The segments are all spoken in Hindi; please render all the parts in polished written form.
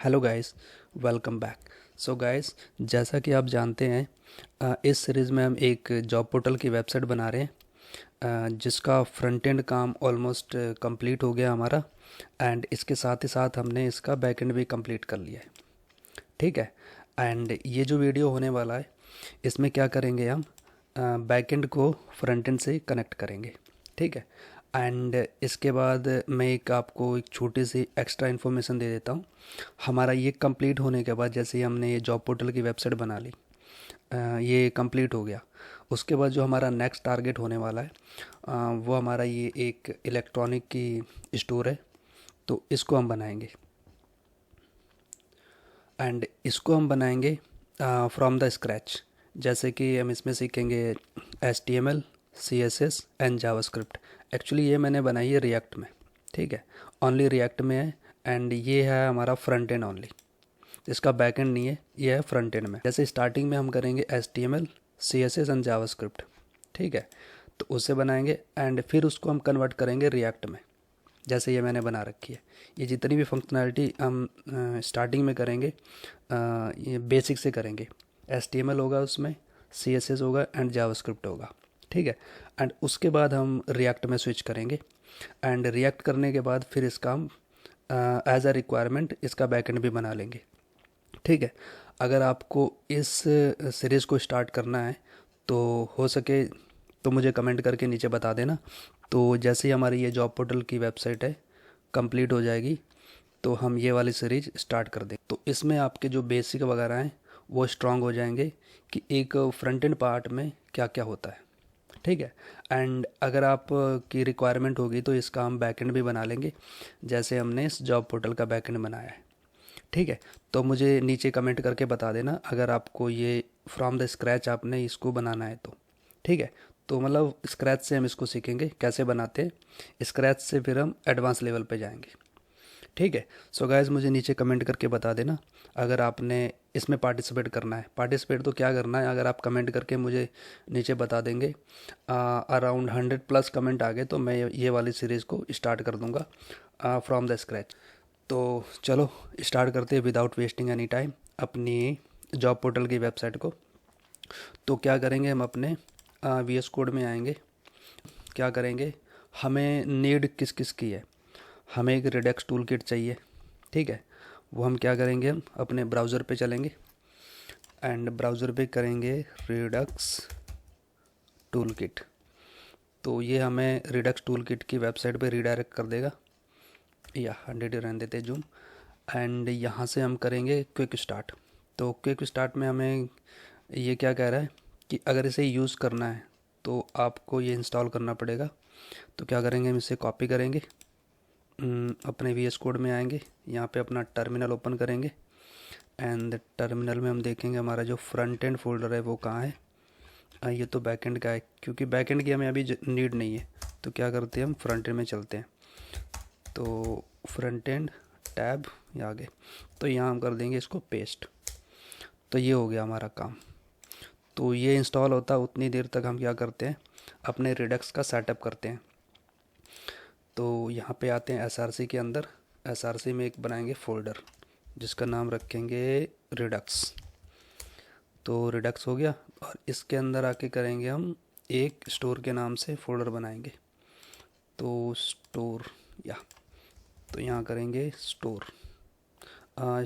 Hello guys, welcome back. So guys, जैसा कि आप जानते हैं, इस सीरीज़ में हम एक जॉब पोर्टल की वेबसाइट बना रहे हैं, जिसका फ्रंट एंड काम ऑलमोस्ट कंप्लीट हो गया हमारा। एंड इसके साथ ही साथ हमने इसका बैक एंड भी कंप्लीट कर लिया है। ठीक है। एंड ये जो वीडियो होने वाला है, इसमें क्या करेंगे हम, बैक एंड को फ्रंट एंड से कनेक्ट करेंगे। ठीक है। एंड इसके बाद मैं आपको एक छोटी सी एक्स्ट्रा इन्फॉर्मेशन दे देता हूँ। हमारा ये कंप्लीट होने के बाद, जैसे ही हमने ये जॉब पोर्टल की वेबसाइट बना ली, ये कंप्लीट हो गया। उसके बाद जो हमारा नेक्स्ट टारगेट होने वाला है, वो हमारा ये एक इलेक्ट्रॉनिक की स्टोर है। तो इसको हम बनाएंगे, एंड इसको हम बनाएंगे फ्रॉम द स्क्रैच। जैसे कि हम इसमें सीखेंगे HTML, CSS and JavaScript. Actually ये मैंने बनाई है रिएक्ट में। ठीक है, ओनली रिएक्ट में है। एंड ये है हमारा फ्रंट एंड ओनली, इसका बैक एंड नहीं है, ये है फ्रंट एंड में। जैसे स्टार्टिंग में हम करेंगे HTML, CSS एंड जावास्क्रिप्ट। ठीक है, तो उसे बनाएंगे एंड फिर उसको हम कन्वर्ट करेंगे रिएक्ट में, जैसे ये मैंने बना रखी है। ये जितनी भी फंक्शनैलिटी हम स्टार्टिंग में करेंगे, ये बेसिक से करेंगे। HTML होगा, उसमें CSS होगा एंड जावास्क्रिप्ट होगा। ठीक है। एंड उसके बाद हम रिएक्ट में स्विच करेंगे। एंड रिएक्ट करने के बाद फिर इसका हम एज अ रिक्वायरमेंट इसका बैकएंड भी बना लेंगे। ठीक है। अगर आपको इस सीरीज़ को स्टार्ट करना है, तो हो सके तो मुझे कमेंट करके नीचे बता देना। तो जैसे ही हमारी ये जॉब पोर्टल की वेबसाइट है कंप्लीट हो जाएगी, तो हम ये वाली सीरीज स्टार्ट कर दें। तो इसमें आपके जो बेसिक वगैरह हैं वो स्ट्रांग हो जाएंगे कि एक फ्रंट एंड पार्ट में क्या क्या होता है। ठीक है। एंड अगर आप की रिक्वायरमेंट होगी तो इसका हम बैकएंड भी बना लेंगे, जैसे हमने इस जॉब पोर्टल का बैकएंड बनाया है। ठीक है। तो मुझे नीचे कमेंट करके बता देना अगर आपको ये फ्रॉम द स्क्रैच आपने इसको बनाना है तो। ठीक है। तो मतलब स्क्रैच से हम इसको सीखेंगे कैसे बनाते हैं, स्क्रैच से फिर हम एडवांस लेवल पे जाएंगे। ठीक है। सो गाइज, मुझे नीचे कमेंट करके बता देना अगर आपने इसमें पार्टिसिपेट करना है। पार्टिसिपेट तो क्या करना है, अगर आप कमेंट करके मुझे नीचे बता देंगे, अराउंड 100+ कमेंट आ गए तो मैं ये वाली सीरीज़ को स्टार्ट कर दूंगा फ्रॉम द स्क्रैच। तो चलो स्टार्ट करते हैं विदाउट वेस्टिंग एनी टाइम अपनी जॉब पोर्टल की वेबसाइट को। तो क्या करेंगे, हम अपने VS कोड में आएंगे। क्या करेंगे, हमें नीड किस किस की है, हमें एक रिडक्स टूल किट चाहिए। ठीक है। वो हम क्या करेंगे, हम अपने ब्राउज़र पे चलेंगे एंड ब्राउज़र पे करेंगे रिडक्स टूल किट। तो ये हमें रिडक्स टूल किट की वेबसाइट पे रीडायरेक्ट कर देगा, या 100 ही रहने देते जूम। एंड यहाँ से हम करेंगे क्विक स्टार्ट। तो क्विक स्टार्ट में हमें ये क्या कह रहा है कि अगर इसे यूज़ करना है तो आपको ये इंस्टॉल करना पड़ेगा। तो क्या करेंगे, हम इसे कॉपी करेंगे, अपने VS कोड में आएंगे, यहाँ पे अपना टर्मिनल ओपन करेंगे। एंड टर्मिनल में हम देखेंगे हमारा जो फ्रंट एंड फोल्डर है वो कहाँ है। ये तो बैक एंड का है, क्योंकि बैक एंड की हमें अभी नीड नहीं है। तो क्या करते हैं, हम फ्रंट एंड में चलते हैं। तो फ्रंट एंड टैब ये आगे, तो यहाँ हम कर देंगे इसको पेस्ट। तो ये हो गया हमारा काम। तो ये इंस्टॉल होता उतनी देर तक हम क्या करते हैं, अपने रिडक्स का सेटअप करते हैं। तो यहाँ पे आते हैं SRC के अंदर। SRC में एक बनाएंगे फोल्डर जिसका नाम रखेंगे रिडक्स। तो रिडक्स हो गया, और इसके अंदर आके करेंगे हम एक स्टोर के नाम से फोल्डर बनाएंगे। तो स्टोर, या तो यहाँ करेंगे स्टोर।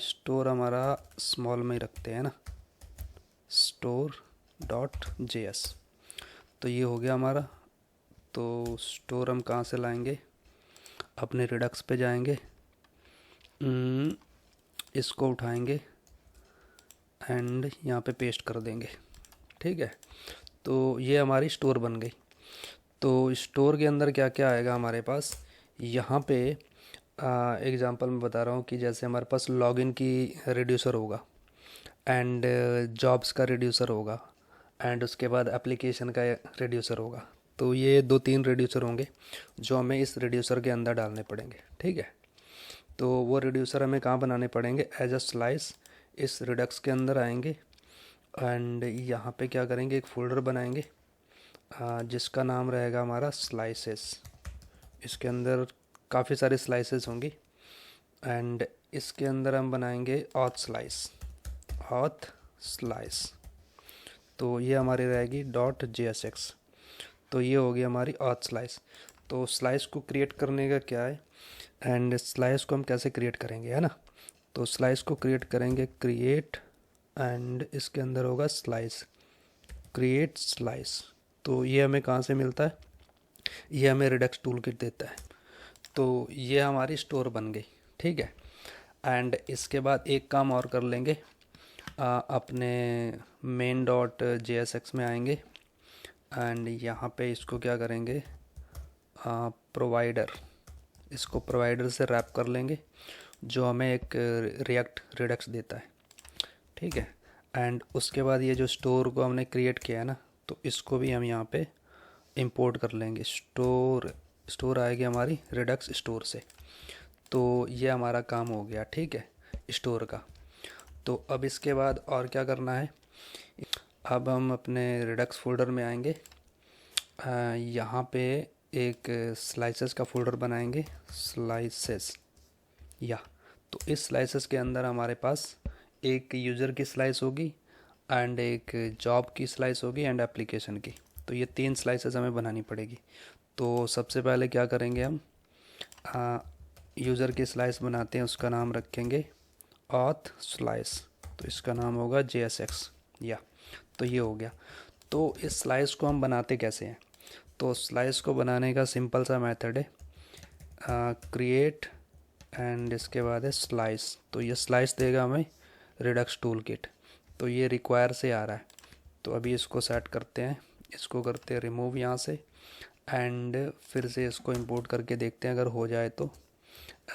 स्टोर हमारा स्मॉल में ही रखते हैं ना, store.js। तो ये हो गया हमारा। तो स्टोर हम कहाँ से लाएंगे, अपने रिडक्स पे जाएंगे, इसको उठाएंगे एंड यहाँ पे पेस्ट कर देंगे। ठीक है। तो ये हमारी स्टोर बन गई। तो स्टोर के अंदर क्या क्या आएगा हमारे पास, यहाँ पे एग्जांपल मैं बता रहा हूँ कि जैसे हमारे पास लॉगिन की रिड्यूसर होगा, एंड जॉब्स का रिड्यूसर होगा, एंड उसके बाद एप्लीकेशन का रिड्यूसर होगा। तो ये 2-3 रिड्यूसर होंगे जो हमें इस रिड्यूसर के अंदर डालने पड़ेंगे। ठीक है। तो वो रिड्यूसर हमें कहाँ बनाने पड़ेंगे, एज अ स्लाइस इस रिडक्स के अंदर आएंगे। एंड यहाँ पे क्या करेंगे, एक फोल्डर बनाएंगे जिसका नाम रहेगा हमारा स्लाइसेस। इसके अंदर काफ़ी सारे स्लाइसेस होंगी। एंड इसके अंदर हम बनाएंगे ऑथ स्लाइस। तो ये हमारी रहेगी .jsx। तो ये हो गई हमारी ऑथ स्लाइस। तो स्लाइस को क्रिएट करने का क्या है, एंड स्लाइस को हम कैसे क्रिएट करेंगे, है ना। तो स्लाइस को क्रिएट करेंगे क्रिएट, एंड इसके अंदर होगा स्लाइस, क्रिएट स्लाइस। तो ये हमें कहाँ से मिलता है, ये हमें रिडक्स टूल किट देता है। तो ये हमारी स्टोर बन गई, ठीक है। एंड इसके बाद एक काम और कर लेंगे, अपने main.jsx में आएंगे, एंड यहाँ पे इसको क्या करेंगे, प्रोवाइडर, इसको प्रोवाइडर से रैप कर लेंगे, जो हमें एक रिएक्ट रिडक्स देता है, ठीक है। एंड उसके बाद ये जो स्टोर को हमने क्रिएट किया है ना, तो इसको भी हम यहाँ पे इंपोर्ट कर लेंगे। स्टोर आएगी हमारी रिडक्स स्टोर से। तो ये हमारा काम हो गया, ठीक है, स्टोर का। तो अब इसके बाद और क्या करना है, अब हम अपने रिडक्स फोल्डर में आएंगे, यहाँ पे एक स्लाइसेस का फोल्डर बनाएंगे, स्लाइसेस या। तो इस स्लाइसेस के अंदर हमारे पास एक यूज़र की स्लाइस होगी, एंड एक जॉब की स्लाइस होगी, एंड एप्लीकेशन की। तो ये 3 स्लाइसेस हमें बनानी पड़ेगी। तो सबसे पहले क्या करेंगे, हम यूज़र की स्लाइस बनाते हैं, उसका नाम रखेंगे ऑथ स्लाइस। तो इसका नाम होगा JSX या। तो ये हो गया। तो इस स्लाइस को हम बनाते कैसे हैं, तो स्लाइस को बनाने का सिंपल सा मेथड है, क्रिएट, एंड इसके बाद है स्लाइस। तो ये स्लाइस देगा हमें रिडक्स टूल किट। तो ये रिक्वायर से आ रहा है। तो अभी इसको सेट करते हैं, इसको करते हैं रिमूव यहाँ से, एंड फिर से इसको इंपोर्ट करके देखते हैं अगर हो जाए तो।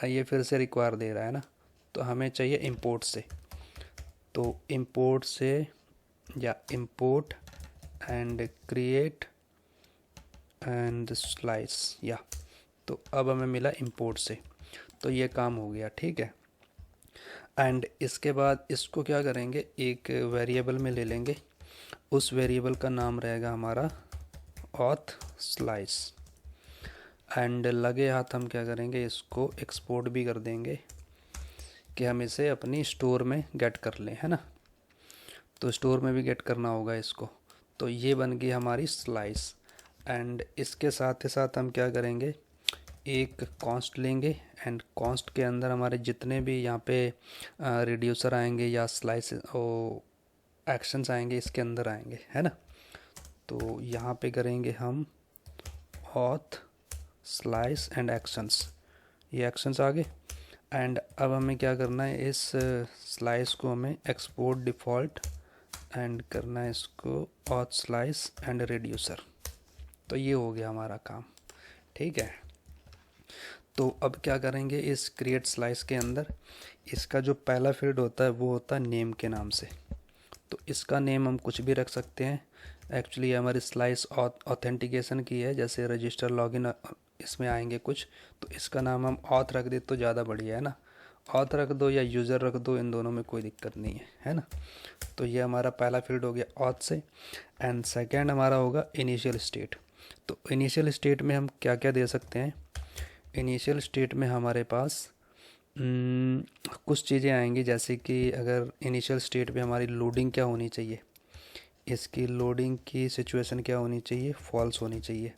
ये फिर से रिक्वायर दे रहा है ना, तो हमें चाहिए इंपोर्ट से। तो इंपोर्ट से या import and create and slice या। तो अब हमें मिला इंपोर्ट से। तो ये काम हो गया, ठीक है। एंड इसके बाद इसको क्या करेंगे, एक वेरिएबल में ले लेंगे, उस वेरिएबल का नाम रहेगा हमारा ऑथ स्लाइस। एंड लगे हाथ हम क्या करेंगे, इसको एक्सपोर्ट भी कर देंगे कि हम इसे अपनी स्टोर में गेट कर लें, है ना। तो स्टोर में भी गेट करना होगा इसको। तो ये बन गई हमारी स्लाइस। एंड इसके साथ ही साथ हम क्या करेंगे, एक कॉन्स्ट लेंगे, एंड कॉन्स्ट के अंदर हमारे जितने भी यहाँ पे रिड्यूसर आएंगे या स्लाइस एक्शंस आएंगे, इसके अंदर आएंगे, है ना। तो यहाँ पे करेंगे हम ऑथ स्लाइस एंड एक्शंस, ये एक्शंस आ गए। एंड अब हमें क्या करना है, इस स्लाइस को हमें एक्सपोर्ट डिफ़ॉल्ट एंड करना है इसको ऑथ स्लाइस एंड रिड्यूसर। तो ये हो गया हमारा काम, ठीक है। तो अब क्या करेंगे, इस क्रिएट स्लाइस के अंदर इसका जो पहला फील्ड होता है वो होता है नेम के नाम से। तो इसका नेम हम कुछ भी रख सकते हैं। एक्चुअली हमारी स्लाइस ऑथेंटिकेशन की है, जैसे रजिस्टर लॉगिन इसमें आएंगे कुछ, तो इसका नाम हम ऑथ रख दे तो ज़्यादा बढ़िया है ना। ऑथ रख दो या यूज़र रख दो, इन दोनों में कोई दिक्कत नहीं है ना। तो ये हमारा पहला फील्ड हो गया ऑथ से। एंड सेकेंड हमारा होगा इनिशियल स्टेट। तो इनिशियल स्टेट में हम क्या क्या दे सकते हैं, इनिशियल स्टेट में हमारे पास कुछ चीज़ें आएंगी, जैसे कि अगर इनिशियल स्टेट में हमारी लोडिंग क्या होनी चाहिए, इसकी लोडिंग की सिचुएशन क्या होनी चाहिए, फॉल्स होनी चाहिए।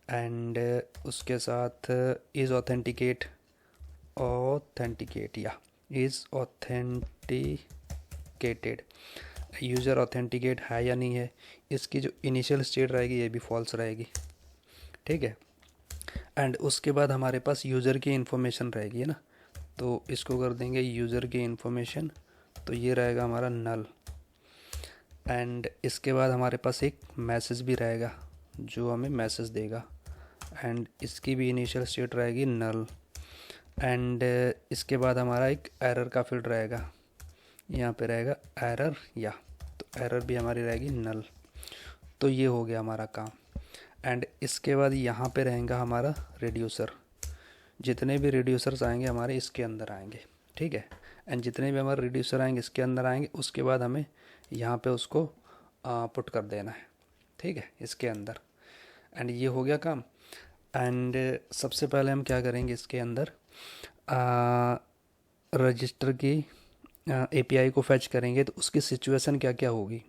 एंड उसके साथ इज़ ऑथेंटिकेट या इज़ ऑथेंटिकेटेड, यूज़र ऑथेंटिकेट है या नहीं है, इसकी जो इनिशियल स्टेट रहेगी ये भी फॉल्स रहेगी, ठीक है। एंड उसके बाद हमारे पास यूज़र की इन्फॉर्मेशन रहेगी, है ना। तो इसको कर देंगे यूज़र की इन्फॉर्मेशन, तो ये रहेगा हमारा नल। एंड इसके बाद हमारे पास एक मैसेज भी रहेगा जो हमें मैसेज देगा, एंड इसकी भी इनिशियल स्टेट रहेगी नल। एंड इसके बाद हमारा एक एरर का फील्ड रहेगा, यहाँ पे रहेगा एरर या। तो एरर भी हमारी रहेगी नल। तो ये हो गया हमारा काम। एंड इसके बाद यहाँ पे रहेगा हमारा रिड्यूसर, जितने भी रिड्यूसर्स आएंगे हमारे इसके अंदर आएंगे, ठीक है। एंड जितने भी हमारे रिड्यूसर आएंगे इसके अंदर आएंगे, उसके बाद हमें यहाँ पे उसको पुट कर देना है, ठीक है, इसके अंदर। एंड ये हो गया काम। एंड सबसे पहले हम क्या करेंगे, इसके अंदर रजिस्टर की एपीआई को फैच करेंगे तो उसकी सिचुएशन क्या क्या होगी।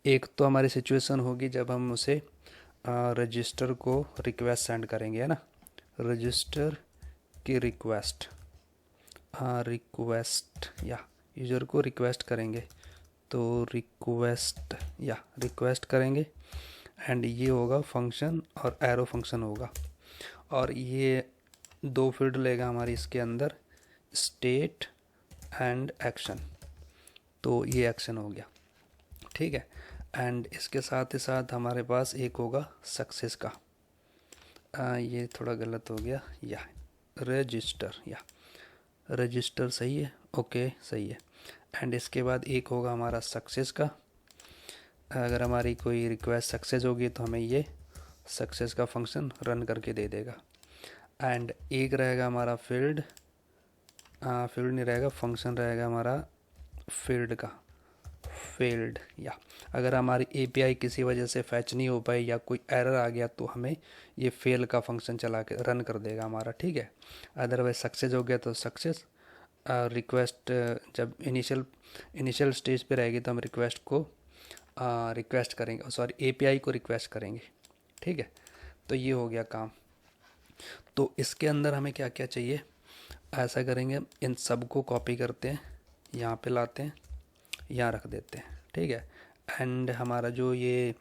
एक तो हमारी सिचुएशन होगी जब हम उसे रजिस्टर को रिक्वेस्ट सेंड करेंगे, है ना। रजिस्टर की रिक्वेस्ट, रिक्वेस्ट या यूज़र को रिक्वेस्ट करेंगे तो रिक्वेस्ट या रिक्वेस्ट करेंगे। एंड ये होगा फंक्शन और एरो फंक्शन होगा, और ये दो फील्ड लेगा हमारी इसके अंदर, स्टेट एंड एक्शन। तो ये एक्शन हो गया, ठीक है। एंड इसके साथ ही साथ हमारे पास एक होगा सक्सेस का, ये थोड़ा गलत हो गया, या रजिस्टर, या रजिस्टर सही है, ओके सही है। एंड इसके बाद एक होगा हमारा सक्सेस का, अगर हमारी कोई रिक्वेस्ट सक्सेस होगी तो हमें ये सक्सेस का फंक्शन रन करके दे देगा। एंड एक रहेगा हमारा फील्ड, फील्ड नहीं रहेगा, फंक्शन रहेगा हमारा फील्ड का, फेल्ड। या अगर हमारी एपीआई किसी वजह से फैच नहीं हो पाई या कोई एरर आ गया तो हमें ये फेल का फंक्शन चला के रन कर देगा हमारा, ठीक है। अदरवाइज सक्सेस हो गया तो सक्सेस। रिक्वेस्ट जब इनिशियल स्टेज पे रहेगी तो हम रिक्वेस्ट को रिक्वेस्ट करेंगे, सॉरी एपीआई को रिक्वेस्ट करेंगे, ठीक है। तो ये हो गया काम। तो इसके अंदर हमें क्या क्या चाहिए, ऐसा करेंगे इन सब को कॉपी करते हैं, यहाँ पे लाते हैं, यहाँ रख देते हैं, ठीक है। एंड हमारा जो ये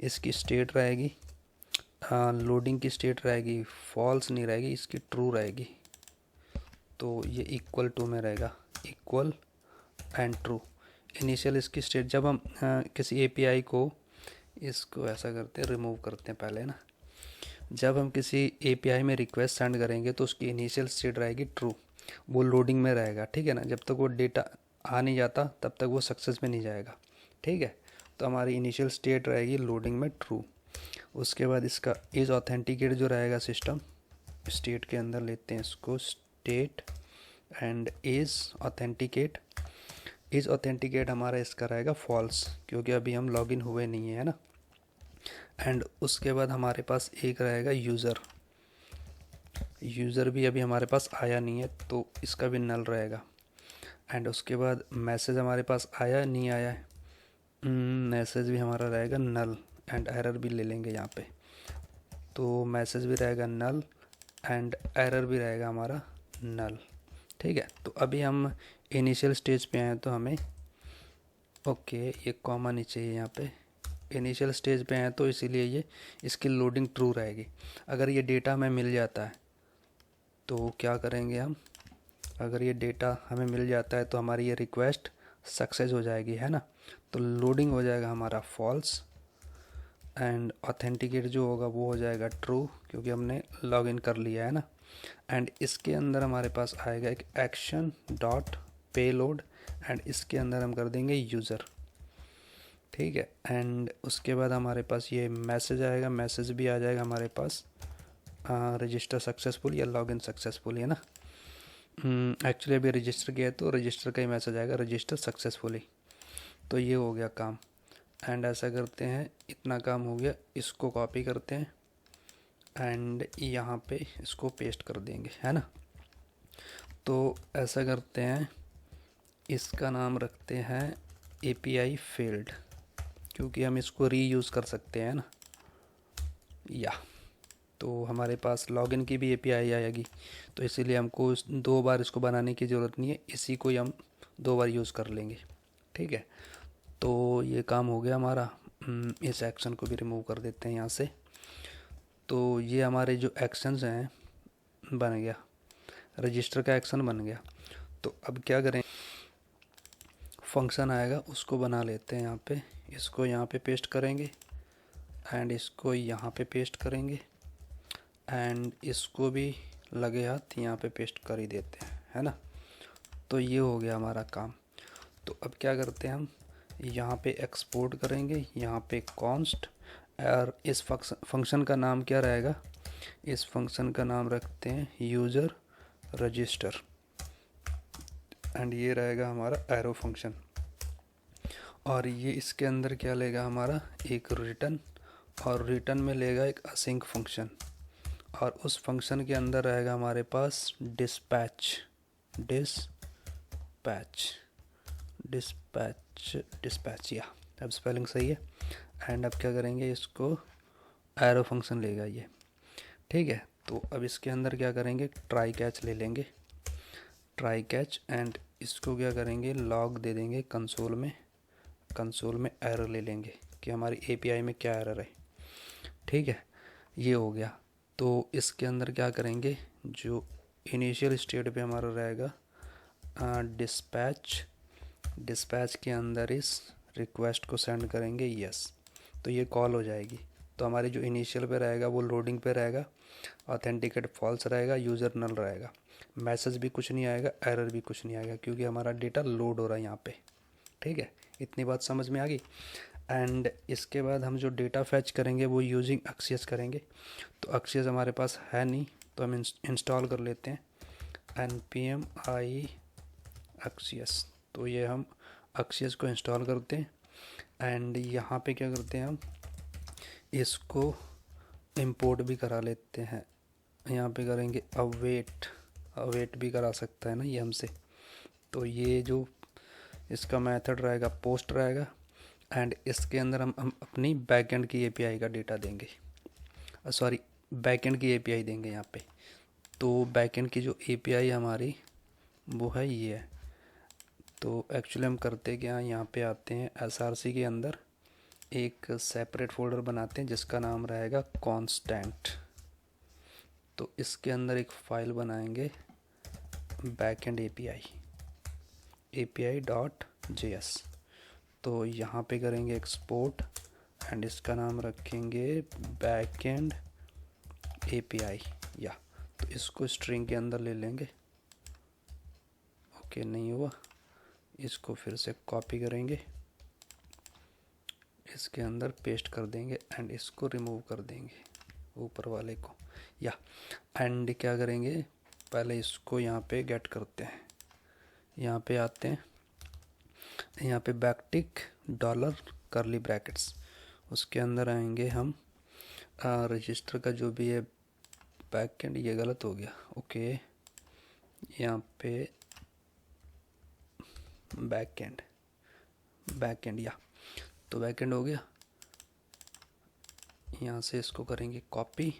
इसकी स्टेट रहेगी, लोडिंग की स्टेट रहेगी, फॉल्स नहीं रहेगी, इसकी ट्रू रहेगी। तो ये इक्वल टू में रहेगा, इक्वल एंड ट्रू। इनिशियल इसकी स्टेट जब हम किसी एपीआई को, इसको ऐसा करते हैं, रिमूव करते हैं पहले ना। जब हम किसी एपीआई में रिक्वेस्ट सेंड करेंगे तो उसकी इनिशियल स्टेट रहेगी ट्रू, वो लोडिंग में रहेगा, ठीक है ना। जब तक वो डेटा आ नहीं जाता तब तक वो सक्सेस में नहीं जाएगा, ठीक है। तो हमारी इनिशियल स्टेट रहेगी लोडिंग में ट्रू। उसके बाद इसका इज़ ऑथेंटिकेट जो रहेगा सिस्टम, स्टेट के अंदर लेते हैं इसको, state and is authenticate. Is authenticate हमारा इसका रहेगा फॉल्स, क्योंकि अभी हम लॉगिन हुए नहीं है ना। एंड उसके बाद हमारे पास एक रहेगा यूज़र, यूज़र भी अभी हमारे पास आया नहीं है तो इसका भी नल रहेगा। एंड उसके बाद मैसेज हमारे पास आया नहीं आया है, मैसेज भी हमारा रहेगा नल। एंड एरर भी ले लेंगे यहाँ पे, तो मैसेज भी रहेगा नल एंड एरर भी रहेगा हमारा नल, ठीक है। तो अभी हम इनिशियल स्टेज पे हैं तो हमें, ओके ये कॉमा नहीं चाहिए यहाँ पे, इनिशियल स्टेज पे हैं तो इसीलिए ये इसकी लोडिंग ट्रू रहेगी। अगर ये डेटा हमें मिल जाता है तो क्या करेंगे हम, अगर ये डेटा हमें मिल जाता है तो हमारी ये रिक्वेस्ट सक्सेस हो जाएगी, है ना। तो लोडिंग हो जाएगा हमारा फॉल्स एंड ऑथेंटिकेट जो होगा वो हो जाएगा ट्रू, क्योंकि हमने लॉगिन कर लिया है ना। एंड इसके अंदर हमारे पास आएगा एक एक्शन डॉट पेलोड, एंड इसके अंदर हम कर देंगे यूज़र, ठीक है। एंड उसके बाद हमारे पास ये मैसेज आएगा, मैसेज भी आ जाएगा हमारे पास, रजिस्टर सक्सेसफुल या लॉगिन सक्सेसफुल, है ना। एक्चुअली अभी रजिस्टर किया है तो रजिस्टर का ही मैसेज आएगा, रजिस्टर सक्सेसफुली। तो ये हो गया काम। एंड ऐसा करते हैं, इतना काम हो गया, इसको कॉपी करते हैं एंड यहाँ पे इसको पेस्ट कर देंगे, है ना। तो ऐसा करते हैं, इसका नाम रखते हैं एपीआई फेल्ड, क्योंकि हम इसको रीयूज़ कर सकते हैं ना। या तो हमारे पास लॉगिन की भी एपीआई आएगी, तो इसीलिए हमको दो बार इसको बनाने की ज़रूरत नहीं है, इसी को ही हम दो बार यूज़ कर लेंगे, ठीक है। तो ये काम हो गया हमारा। इस एक्शन को भी रिमूव कर देते हैं यहाँ से। तो ये हमारे जो एक्शंस हैं बन गया, रजिस्टर का एक्शन बन गया। तो अब क्या करें, फंक्शन आएगा उसको बना लेते हैं यहाँ पे, इसको यहाँ पे पेस्ट करेंगे एंड इसको यहाँ पे पेस्ट करेंगे एंड इसको भी लगे हाथ यहाँ पे पेस्ट कर ही देते हैं, है ना। तो ये हो गया हमारा काम। तो अब क्या करते हैं, हम यहाँ पे एक्सपोर्ट करेंगे, यहाँ पे कॉन्स्ट, और इस फंक्शन का नाम क्या रहेगा, इस फंक्शन का नाम रखते हैं यूज़र रजिस्टर, एंड ये रहेगा हमारा एरो फंक्शन। और ये इसके अंदर क्या लेगा हमारा, एक रिटर्न, और रिटर्न में लेगा एक असिंक फंक्शन, और उस फंक्शन के अंदर रहेगा हमारे पास डिस्पैच डिस्पैच डिस्पैच डिस्पैच या अब स्पेलिंग सही है। एंड अब क्या करेंगे, इसको एरो फंक्शन लेगा ये, ठीक है। तो अब इसके अंदर क्या करेंगे, ट्राई कैच ले लेंगे, ट्राई कैच, एंड इसको क्या करेंगे, लॉग दे देंगे कंसोल में एरर ले लेंगे कि हमारी एपीआई में क्या एरर है, ठीक है। ये हो गया। तो इसके अंदर क्या करेंगे, जो इनिशियल स्टेट पे हमारा रहेगा डिस्पैच के अंदर इस रिक्वेस्ट को सेंड करेंगे यस, तो ये कॉल हो जाएगी। तो हमारी जो इनिशियल पे रहेगा वो लोडिंग पे रहेगा, ऑथेंटिकेट फॉल्स रहेगा, यूज़र नल रहेगा, मैसेज भी कुछ नहीं आएगा, एरर भी कुछ नहीं आएगा, क्योंकि हमारा डेटा लोड हो रहा है यहाँ पे, ठीक है। इतनी बात समझ में आ गई। एंड इसके बाद हम जो डेटा फैच करेंगे वो यूजिंग एक्सियस करेंगे। तो एक्सियस हमारे पास है नहीं, तो हम इंस्टॉल कर लेते हैं npm i एक्सियस। तो ये हम एक्सियस को इंस्टॉल करते हैं। एंड यहाँ पे क्या करते हैं, हम इसको इंपोर्ट भी करा लेते हैं। यहाँ पे करेंगे अवेट भी करा सकता है ना ये हमसे। तो ये जो इसका मेथड रहेगा पोस्ट रहेगा, एंड इसके अंदर हम अपनी बैकएंड की एपीआई का डेटा देंगे, सॉरी बैकएंड की एपीआई देंगे यहाँ पे। तो बैकएंड की जो एपीआई हमारी वो है ये है। तो एक्चुअली हम करते क्या, यहाँ पे आते हैं एसआरसी के अंदर एक सेपरेट फोल्डर बनाते हैं जिसका नाम रहेगा कांस्टेंट। तो इसके अंदर एक फ़ाइल बनाएंगे बैकएंड एपीआई डॉट जेएस। तो यहाँ पे करेंगे एक्सपोर्ट, एंड इसका नाम रखेंगे बैकएंड एपीआई या। तो इसको स्ट्रिंग के अंदर ले लेंगे, ओके नहीं हुआ, इसको फिर से कॉपी करेंगे, इसके अंदर पेस्ट कर देंगे, एंड इसको रिमूव कर देंगे ऊपर वाले को या। एंड क्या करेंगे, पहले इसको यहाँ पे गेट करते हैं, यहाँ पे आते हैं, यहाँ पे बैकटिक डॉलर करली ब्रैकेट्स, उसके अंदर आएंगे हम रजिस्टर का जो भी है बैकएंड, ये गलत हो गया, ओके यहाँ पे बैकएंड या। तो बैकएंड हो गया, यहाँ से इसको करेंगे कॉपी,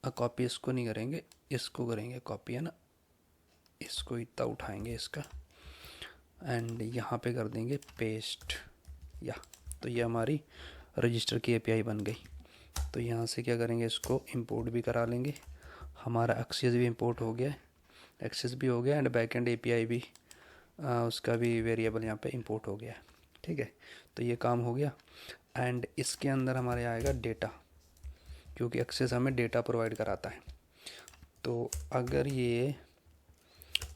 कॉपी इसको नहीं करेंगे, इसको करेंगे कॉपी, है ना, इसको इतना उठाएंगे इसका, एंड यहाँ पे कर देंगे पेस्ट या। तो ये हमारी रजिस्टर की एपीआई बन गई। तो यहाँ से क्या करेंगे, इसको इंपोर्ट भी करा लेंगे, हमारा एक्सेस भी इंपोर्ट हो गया, एक्सेस भी हो गया, एंड बैकएंड एपीआई भी उसका भी वेरिएबल यहाँ पे इंपोर्ट हो गया, ठीक है। तो ये काम हो गया। एंड इसके अंदर हमारे आएगा डेटा, क्योंकि एक्सेस हमें डेटा प्रोवाइड कराता है। तो अगर ये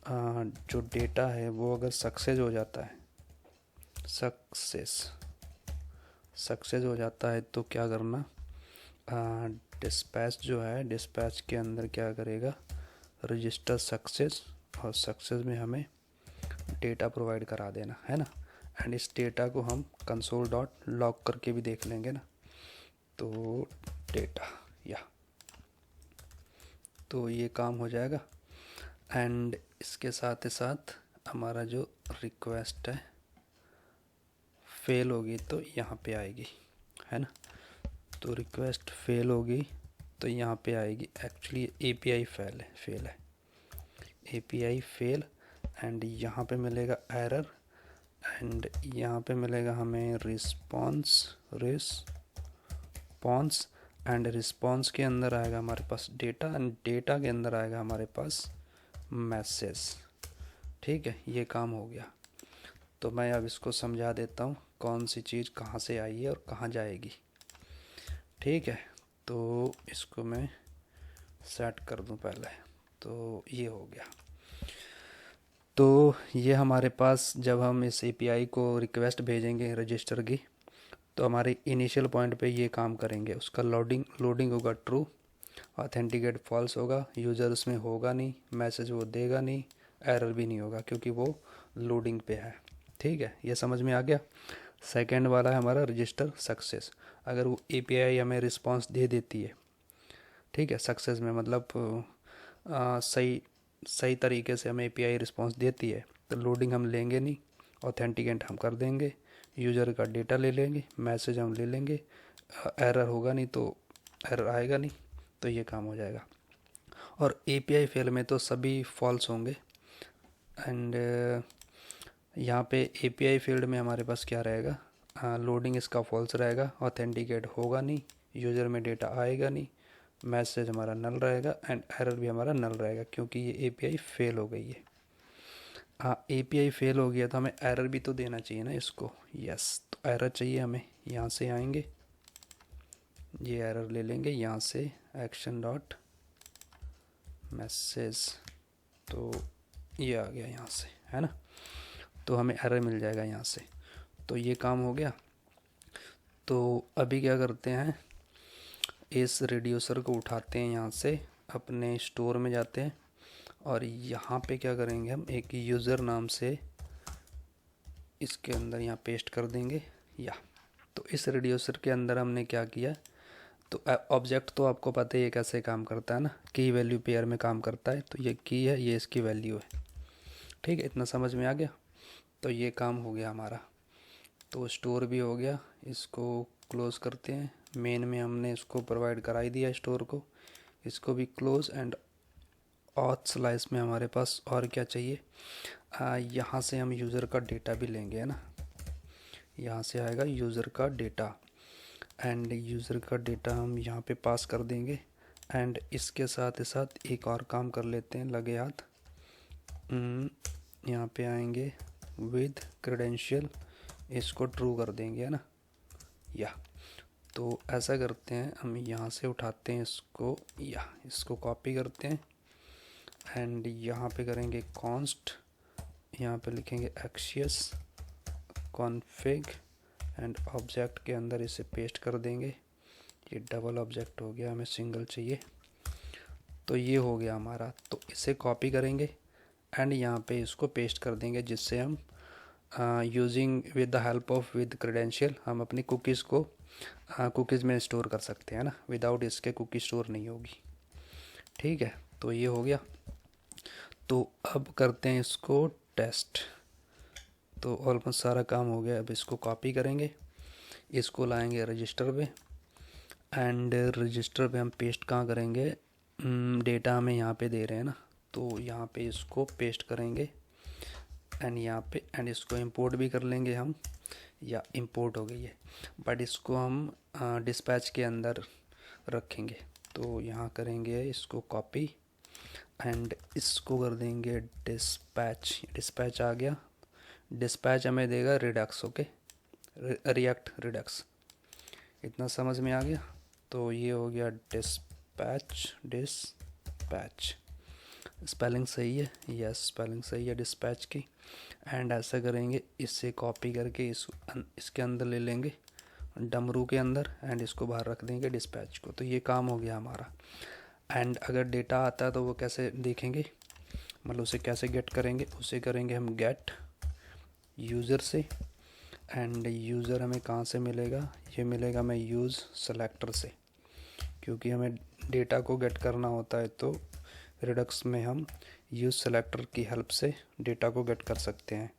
जो डेटा है वो अगर सक्सेस हो जाता है, सक्सेस हो जाता है, तो क्या करना, डिस्पैच जो है, डिस्पैच के अंदर क्या करेगा, रजिस्टर सक्सेस, और सक्सेस में हमें डेटा प्रोवाइड करा देना है ना। एंड इस डेटा को हम कंसोल डॉट लॉग करके भी देख लेंगे ना। तो डेटा या, तो ये काम हो जाएगा। एंड इसके साथ ही साथ हमारा जो रिक्वेस्ट है फेल होगी तो यहाँ पे आएगी, है ना। तो रिक्वेस्ट फेल होगी तो यहाँ पे आएगी, एक्चुअली एपीआई फेल है, एपीआई फेल, एंड यहाँ पे मिलेगा एरर, एंड यहाँ पे मिलेगा हमें रिस्पॉन्स, एंड रिस्पॉन्स के अंदर आएगा हमारे पास डेटा, एंड डेटा के अंदर आएगा हमारे पास मैसेज, ठीक है। ये काम हो गया। तो मैं अब इसको समझा देता हूँ कौन सी चीज़ कहाँ से आई है और कहाँ जाएगी, ठीक है। तो इसको मैं सेट कर दूँ पहले, तो ये हो गया। तो ये हमारे पास जब हम इस एपीआई को रिक्वेस्ट भेजेंगे रजिस्टर की, तो हमारे इनिशियल पॉइंट पे ये काम करेंगे, उसका लोडिंग होगा ट्रू, ऑथेंटिकेट फॉल्स होगा, यूज़र उसमें होगा नहीं, मैसेज वो देगा नहीं, एरर भी नहीं होगा क्योंकि वो लोडिंग पे है, ठीक है। ये समझ में आ गया। सेकंड वाला है हमारा रजिस्टर सक्सेस, अगर वो एपीआई हमें रिस्पांस दे देती है, ठीक है, सक्सेस में मतलब सही सही तरीके से हमें एपीआई रिस्पॉन्स देती है तो लोडिंग हम लेंगे नहीं, ऑथेंटिकेट हम कर देंगे, यूज़र का डेटा ले लेंगे, मैसेज हम ले लेंगे, एरर होगा नहीं तो एरर आएगा नहीं, तो ये काम हो जाएगा। और एपीआई फेल में तो सभी फॉल्स होंगे। एंड यहाँ पे एपीआई फील्ड में हमारे पास क्या रहेगा, लोडिंग इसका फॉल्स रहेगा, ऑथेंटिकेट होगा नहीं, यूज़र में डेटा आएगा नहीं, मैसेज हमारा नल रहेगा एंड एरर भी हमारा नल रहेगा क्योंकि ये एपीआई फेल हो गई है। हाँ, एपीआई फेल हो गया तो हमें एरर भी तो देना चाहिए ना इसको। यस, तो एरर चाहिए हमें, यहाँ से आएंगे, ये एरर ले लेंगे यहाँ से, एक्शन डॉट मैसेज, तो ये आ गया यहाँ से, है ना, तो हमें एरर मिल जाएगा यहाँ से। तो ये काम हो गया। तो अभी क्या करते हैं, इस रिड्यूसर को उठाते हैं, यहाँ से अपने स्टोर में जाते हैं और यहाँ पे क्या करेंगे, हम एक यूज़र नाम से इसके अंदर यहाँ पेस्ट कर देंगे। या तो इस रिड्यूसर के अंदर हमने क्या किया, तो ऑब्जेक्ट तो आपको पता ही है कैसे काम करता है ना, की वैल्यू पेयर में काम करता है। तो ये की है, ये इसकी वैल्यू है, ठीक है, इतना समझ में आ गया। तो ये काम हो गया हमारा, तो स्टोर भी हो गया, इसको क्लोज़ करते हैं। मेन में हमने इसको प्रोवाइड कराई दिया स्टोर को, इसको भी क्लोज़। एंड ऑथ स्लाइस में हमारे पास और क्या चाहिए, यहाँ से हम यूज़र का डेटा भी लेंगे, है ना, यहाँ से आएगा यूज़र का डेटा एंड यूज़र का डेटा हम यहाँ पे पास कर देंगे। एंड इसके साथ ही साथ एक और काम कर लेते हैं, लगे हाथ, यहाँ पे आएंगे विद क्रेडेंशियल, इसको ट्रू कर देंगे, है ना। या तो ऐसा करते हैं, हम यहाँ से उठाते हैं इसको, या इसको कॉपी करते हैं एंड यहाँ पे करेंगे कॉन्स्ट, यहाँ पे लिखेंगे एक्सियस कॉन्फिग एंड ऑब्जेक्ट के अंदर इसे पेस्ट कर देंगे। ये डबल ऑब्जेक्ट हो गया, हमें सिंगल चाहिए, तो ये हो गया हमारा। तो इसे कॉपी करेंगे एंड यहाँ पे इसको पेस्ट कर देंगे, जिससे हम using with the help of with credential हम अपनी कुकीज़ को कुकीज़ में स्टोर कर सकते हैं ना, विदाउट इसके कुकी स्टोर नहीं होगी, ठीक है। तो ये हो गया। तो अब करते हैं इसको टेस्ट। तो ऑलमोस्ट सारा काम हो गया। अब इसको कॉपी करेंगे, इसको लाएंगे रजिस्टर पे एंड रजिस्टर पे हम पेस्ट कहाँ करेंगे, डेटा हमें यहाँ पे दे रहे हैं ना, तो यहाँ पे इसको पेस्ट करेंगे एंड यहाँ पे एंड इसको इंपोर्ट भी कर लेंगे हम, या इंपोर्ट हो गई है, बट इसको हम डिस्पैच के अंदर रखेंगे। तो यहाँ करेंगे इसको कॉपी एंड इसको कर देंगे डिस्पैच, डिस्पैच आ गया। डिस्पैच हमें देगा रिडक्स, ओके, रिएक्ट रिडक्स, इतना समझ में आ गया। तो ये हो गया डिस्पैच, डिस्पैच, स्पेलिंग सही है, यस स्पेलिंग सही है डिस्पैच की। एंड ऐसा करेंगे, इससे कॉपी करके इसके अंदर ले लेंगे, डमरू के अंदर, एंड इसको बाहर रख देंगे डिस्पैच को। तो ये काम हो गया हमारा। एंड अगर डेटा आता है तो वो कैसे देखेंगे, मतलब उसे कैसे गेट करेंगे, उसे करेंगे हम गेट यूज़र से। एंड यूज़र हमें कहाँ से मिलेगा, ये मिलेगा हमें यूज़ सेलेक्टर से, क्योंकि हमें डेटा को गेट करना होता है तो रिडक्स में हम यूज़ सेलेक्टर की हेल्प से डेटा को गेट कर सकते हैं।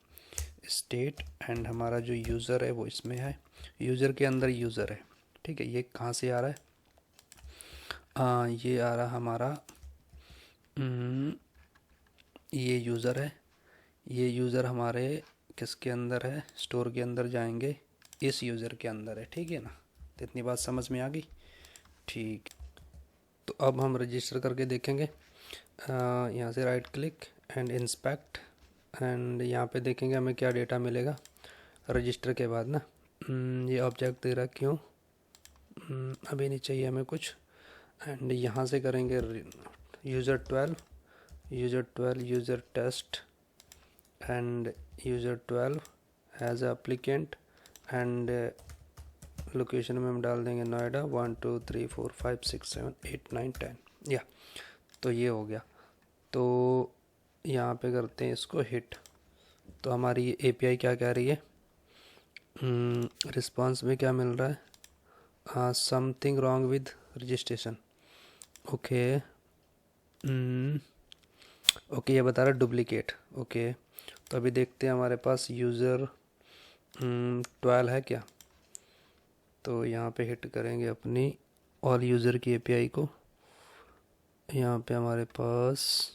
स्टेट एंड हमारा जो यूज़र है वो इसमें है, यूज़र के अंदर यूज़र है, ठीक है। ये कहाँ से आ रहा है, ये आ रहा हमारा, ये यूज़र है, ये यूज़र हमारे किसके अंदर है, स्टोर के अंदर जाएंगे, इस यूज़र के अंदर है, ठीक है ना। तो इतनी बात समझ में आ गई, ठीक। तो अब हम रजिस्टर करके देखेंगे, यहाँ से right click and inspect and यहाँ पे देखेंगे हमें क्या डेटा मिलेगा रजिस्टर के बाद ना। ये ऑब्जेक्ट दे रहा, क्यों, अभी नहीं चाहिए हमें कुछ। एंड यहाँ से करेंगे user 12, user 12, user test and user 12 as applicant and location में हम डाल देंगे नोएडा 1 2 3 4 5 6 7 8 9 10, या तो ये हो गया। तो यहाँ पे करते हैं इसको हिट। तो हमारी एपीआई क्या कह रही है, रिस्पांस में क्या मिल रहा है, something wrong with registration, okay. Okay, ये बता रहा है डुप्लीकेट। ओके, तो अभी देखते हैं हमारे पास यूज़र 12 है क्या। तो यहाँ पे हिट करेंगे अपनी ऑल यूज़र की एपीआई को। यहाँ पे हमारे पास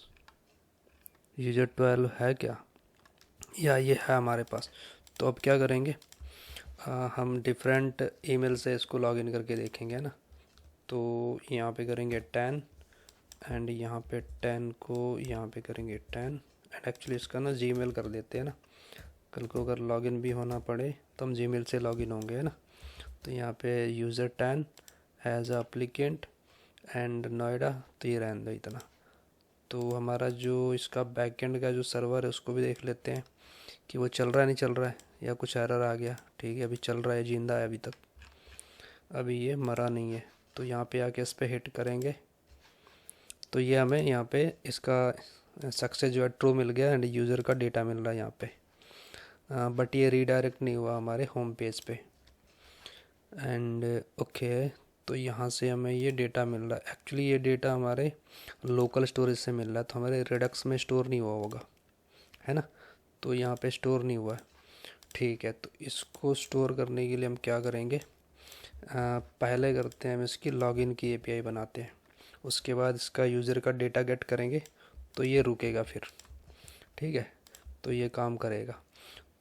यूज़र 12 है क्या, या ये है हमारे पास। तो अब क्या करेंगे, हम डिफरेंट ईमेल से इसको लॉगिन करके देखेंगे, है ना। तो यहाँ पे करेंगे 10 एंड यहाँ पे 10 को यहाँ पे करेंगे 10 एंड एक्चुअली इसका ना जीमेल कर देते हैं ना, कल को अगर लॉगिन भी होना पड़े तो हम जीमेल से लॉगिन होंगे, है ना। तो यहाँ पे user 10 as applicant and Noida, तो ये रहने दो इतना। तो हमारा जो इसका बैकएंड का जो सर्वर है उसको भी देख लेते हैं कि वो चल रहा है नहीं चल रहा है, या कुछ एरर आ गया। ठीक है, अभी चल रहा है, जिंदा है अभी तक, अभी ये मरा नहीं है। तो यहाँ पे आके इस पर हिट करेंगे तो ये हमें यहाँ पे इसका सक्सेस जो है ट्रू मिल गया एंड यूज़र का डेटा मिल रहा है यहाँ पे। बट ये रीडायरेक्ट नहीं हुआ हमारे होम पेज पे। एंड ओके, तो यहाँ से हमें ये डेटा मिल रहा है। एक्चुअली ये डेटा हमारे लोकल स्टोरेज से मिल रहा है, तो हमारे रेडक्स में स्टोर नहीं हुआ होगा, है ना। तो यहाँ पे स्टोर नहीं हुआ है। ठीक है, तो इसको स्टोर करने के लिए हम क्या करेंगे, पहले करते हैं हम इसकी लॉगिन की एपीआई बनाते हैं, उसके बाद इसका यूज़र का डेटा गेट करेंगे तो ये रुकेगा फिर। ठीक है, तो ये काम करेगा।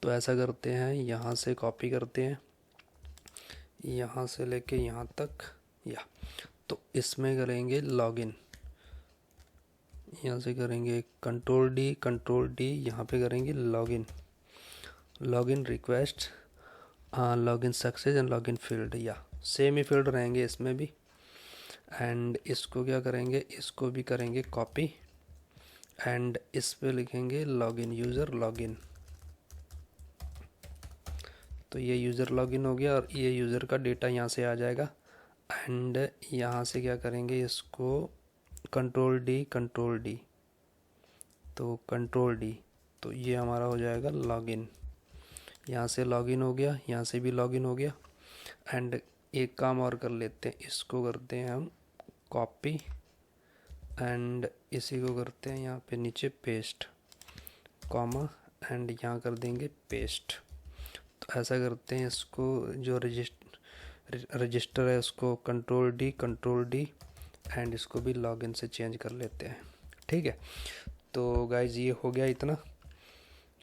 तो ऐसा करते हैं, यहाँ से कॉपी करते हैं, यहाँ से लेके यहाँ तक, या तो इसमें करेंगे लॉगिन, यहाँ से करेंगे कंट्रोल डी, यहाँ पे करेंगे login, login request, login success and login field, या सेम ही फील्ड रहेंगे इसमें भी। एंड इसको क्या करेंगे, इसको भी करेंगे कॉपी एंड इस पे लिखेंगे लॉगिन यूज़र लॉगिन। तो ये यूज़र लॉगिन हो गया और ये यूज़र का डेटा यहाँ से आ जाएगा। एंड यहाँ से क्या करेंगे, इसको कंट्रोल डी, तो कंट्रोल डी, तो ये हमारा हो जाएगा लॉगिन। यहाँ से लॉगिन हो गया, यहाँ से भी लॉगिन हो गया। एंड एक काम और कर लेते हैं, इसको करते हैं हम कॉपी एंड इसी को करते हैं यहाँ पे नीचे पेस्ट, कॉमा एंड यहाँ कर देंगे पेस्ट। तो ऐसा करते हैं, इसको जो रजिस्टर है उसको कंट्रोल डी एंड इसको भी लॉगिन से चेंज कर लेते हैं। ठीक है, तो गाइज ये हो गया इतना।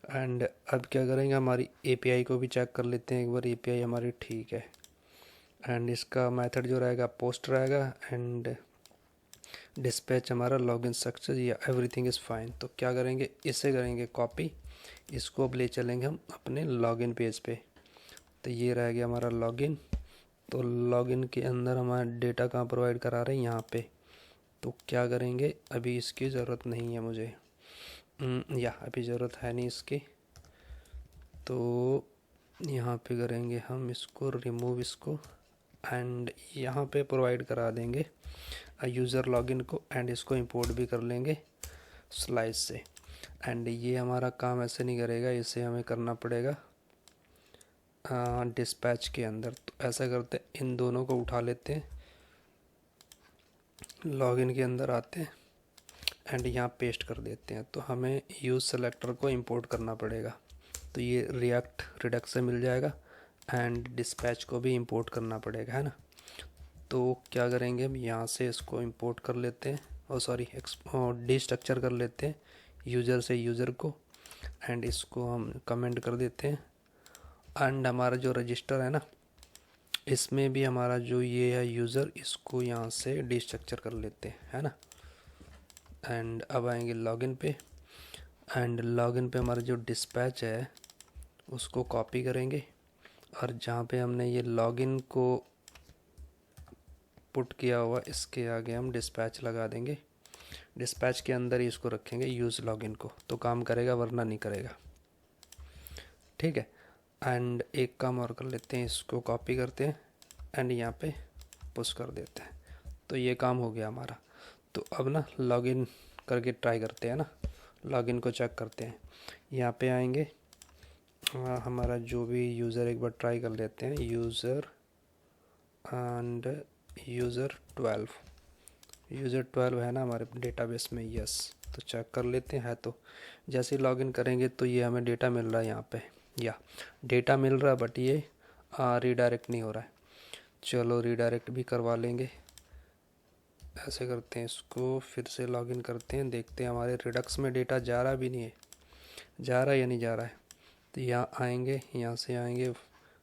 एंड अब क्या करेंगे, हमारी एपीआई को भी चेक कर लेते हैं एक बार, एपीआई हमारी ठीक है। एंड इसका मेथड जो रहेगा पोस्ट रहेगा एंड डिस्पैच हमारा लॉगिन सक्सेस, या एवरीथिंग इज़ फाइन। तो क्या करेंगे, इसे करेंगे कॉपी, इसको अब ले चलेंगे हम अपने लॉगिन पेज पे। तो ये रह गया हमारा लॉगिन। तो लॉगिन के अंदर हमारा डेटा कहाँ प्रोवाइड करा रहे हैं, यहाँ पे। तो क्या करेंगे, अभी इसकी ज़रूरत नहीं है मुझे, या अभी ज़रूरत है नहीं इसकी। तो यहाँ पे करेंगे हम इसको रिमूव इसको एंड यहाँ पे प्रोवाइड करा देंगे यूज़र लॉगिन को एंड इसको इंपोर्ट भी कर लेंगे स्लाइस से। एंड ये हमारा काम ऐसे नहीं करेगा, इसे हमें करना पड़ेगा डिस्पैच के अंदर। तो ऐसा करते हैं, इन दोनों को उठा लेते हैं, लॉगिन के अंदर आते हैं एंड यहाँ पेस्ट कर देते हैं। तो हमें यूज़ सेलेक्टर को इंपोर्ट करना पड़ेगा। तो ये रिएक्ट रिडक्स से मिल जाएगा एंड डिस्पैच को भी इंपोर्ट करना पड़ेगा, है ना। तो क्या करेंगे, हम यहाँ से इसको इंपोर्ट कर लेते हैं, और सॉरी डिस्ट्रक्चर कर लेते हैं यूज़र से यूज़र को एंड इसको हम कमेंट कर देते हैं। एंड हमारा जो रजिस्टर है ना, इसमें भी हमारा जो ये है यूज़र, इसको यहाँ से डिस्ट्रक्चर कर लेते हैं, है ना। एंड अब आएंगे लॉगिन पे एंड लॉगिन पे हमारा जो डिस्पैच है उसको कॉपी करेंगे और जहाँ पे हमने ये लॉगिन को पुट किया हुआ इसके आगे हम डिस्पैच लगा देंगे। डिस्पैच के अंदर ही इसको रखेंगे यूज़ लॉगिन को, तो काम करेगा वरना नहीं करेगा। ठीक है, एंड एक काम और कर लेते हैं, इसको कॉपी करते हैं एंड यहाँ पे पुश कर देते हैं। तो ये काम हो गया हमारा। तो अब ना लॉगिन करके ट्राई करते हैं ना, लॉगिन को चेक करते हैं। यहाँ पे आएंगे, हमारा जो भी यूज़र एक बार ट्राई कर लेते हैं, यूज़र एंड यूज़र 12, यूज़र 12 है ना हमारे डेटाबेस में, यस। तो चेक कर लेते हैं तो जैसे ही लॉगिन करेंगे तो ये हमें डेटा मिल रहा है यहाँ पे, या डेटा मिल रहा है बट ये रीडायरेक्ट नहीं हो रहा है। चलो रीडायरेक्ट भी करवा लेंगे। ऐसे करते हैं, इसको फिर से लॉगिन करते हैं, देखते हैं हमारे रिडक्स में डेटा जा रहा भी नहीं है, जा रहा है या नहीं जा रहा है। तो यहाँ आएंगे, यहाँ से आएंगे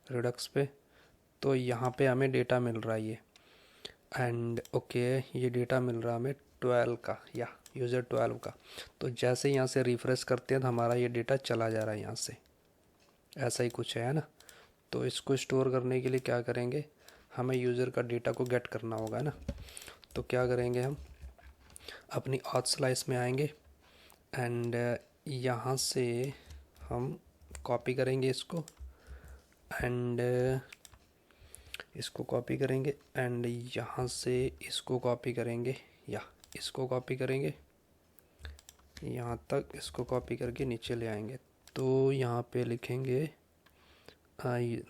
रिडक्स पे, तो यहाँ पे हमें डेटा मिल रहा है ये, एंड ओके ये डेटा मिल रहा है हमें 12 का, या यूज़र 12 का। तो जैसे यहाँ से रिफ़्रेश करते हैं तो हमारा ये डेटा चला जा रहा है यहाँ से, ऐसा ही कुछ है ना। तो इसको स्टोर करने के लिए क्या करेंगे, हमें यूज़र का डेटा को गेट करना होगा ना। तो क्या करेंगे, हम अपनी ऑथ स्लाइस में आएंगे एंड यहाँ से हम कॉपी करेंगे इसको, एंड इसको कॉपी करेंगे, एंड यहाँ से इसको कॉपी करेंगे, या इसको कॉपी करेंगे यहाँ तक, इसको कॉपी करके नीचे ले आएंगे। तो यहाँ पे लिखेंगे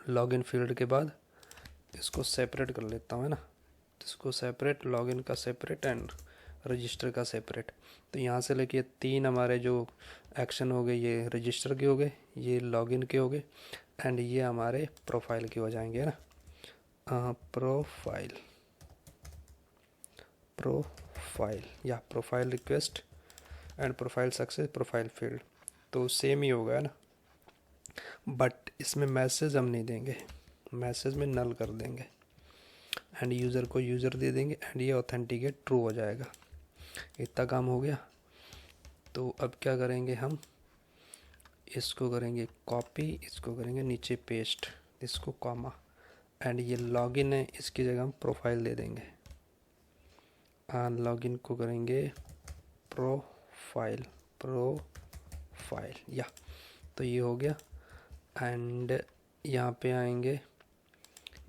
लॉगिन फील्ड के बाद इसको सेपरेट कर लेता हूँ, है ना। इसको सेपरेट, लॉगिन का सेपरेट एंड रजिस्टर का सेपरेट। तो यहाँ से लेके 3 हमारे जो एक्शन हो गए, ये रजिस्टर के हो गए, ये लॉगिन के हो गए, एंड ये हमारे प्रोफाइल के हो जाएंगे, है ना। प्रोफाइल या profile request and profile success, profile field, तो सेम ही होगा, है ना। बट इसमें मैसेज हम नहीं देंगे, मैसेज में नल कर देंगे, एंड यूज़र को यूज़र दे देंगे, एंड ये ऑथेंटिकेट ट्रू हो जाएगा। इतना काम हो गया। तो अब क्या करेंगे, हम इसको करेंगे कॉपी, इसको करेंगे नीचे पेस्ट, इसको कॉमा, एंड ये लॉगिन है, इसकी जगह हम प्रोफाइल दे देंगे। लॉगिन को करेंगे प्रोफाइल, या तो ये हो गया। एंड यहाँ पे आएंगे,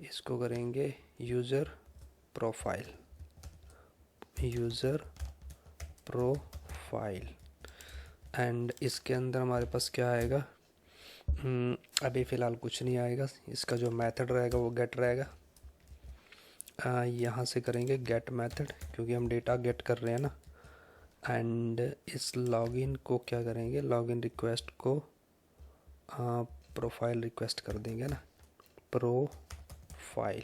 इसको करेंगे यूज़र प्रोफाइल, एंड इसके अंदर हमारे पास क्या आएगा, अभी फ़िलहाल कुछ नहीं आएगा। इसका जो मेथड रहेगा वो गेट रहेगा। यहाँ से करेंगे गेट मेथड, क्योंकि हम डेटा गेट कर रहे हैं ना। एंड इस लॉगिन को क्या करेंगे, लॉगिन रिक्वेस्ट को प्रोफाइल रिक्वेस्ट कर देंगे ना, प्रोफाइल।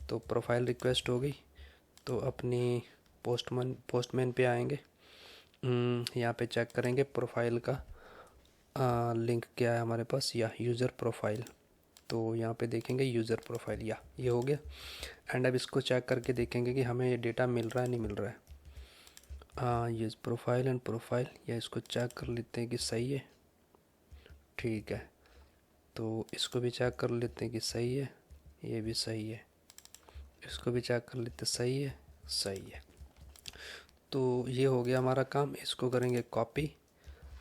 तो प्रोफाइल रिक्वेस्ट हो गई। तो अपनी पोस्टमैन पे आएंगे, यहाँ पे चेक करेंगे प्रोफाइल का लिंक क्या है हमारे पास, या यूज़र प्रोफाइल। तो यहाँ पे देखेंगे यूज़र प्रोफाइल, या ये हो गया। एंड अब इसको चेक करके देखेंगे कि हमें ये डेटा मिल रहा है नहीं मिल रहा है। यूज़ प्रोफाइल एंड प्रोफाइल, या इसको चेक कर लेते हैं कि सही है, ठीक है। तो इसको भी चेक कर लेते हैं कि सही है, ये भी सही है। इसको भी चेक कर लेते, सही है, सही है। तो ये हो गया हमारा काम। इसको करेंगे कॉपी,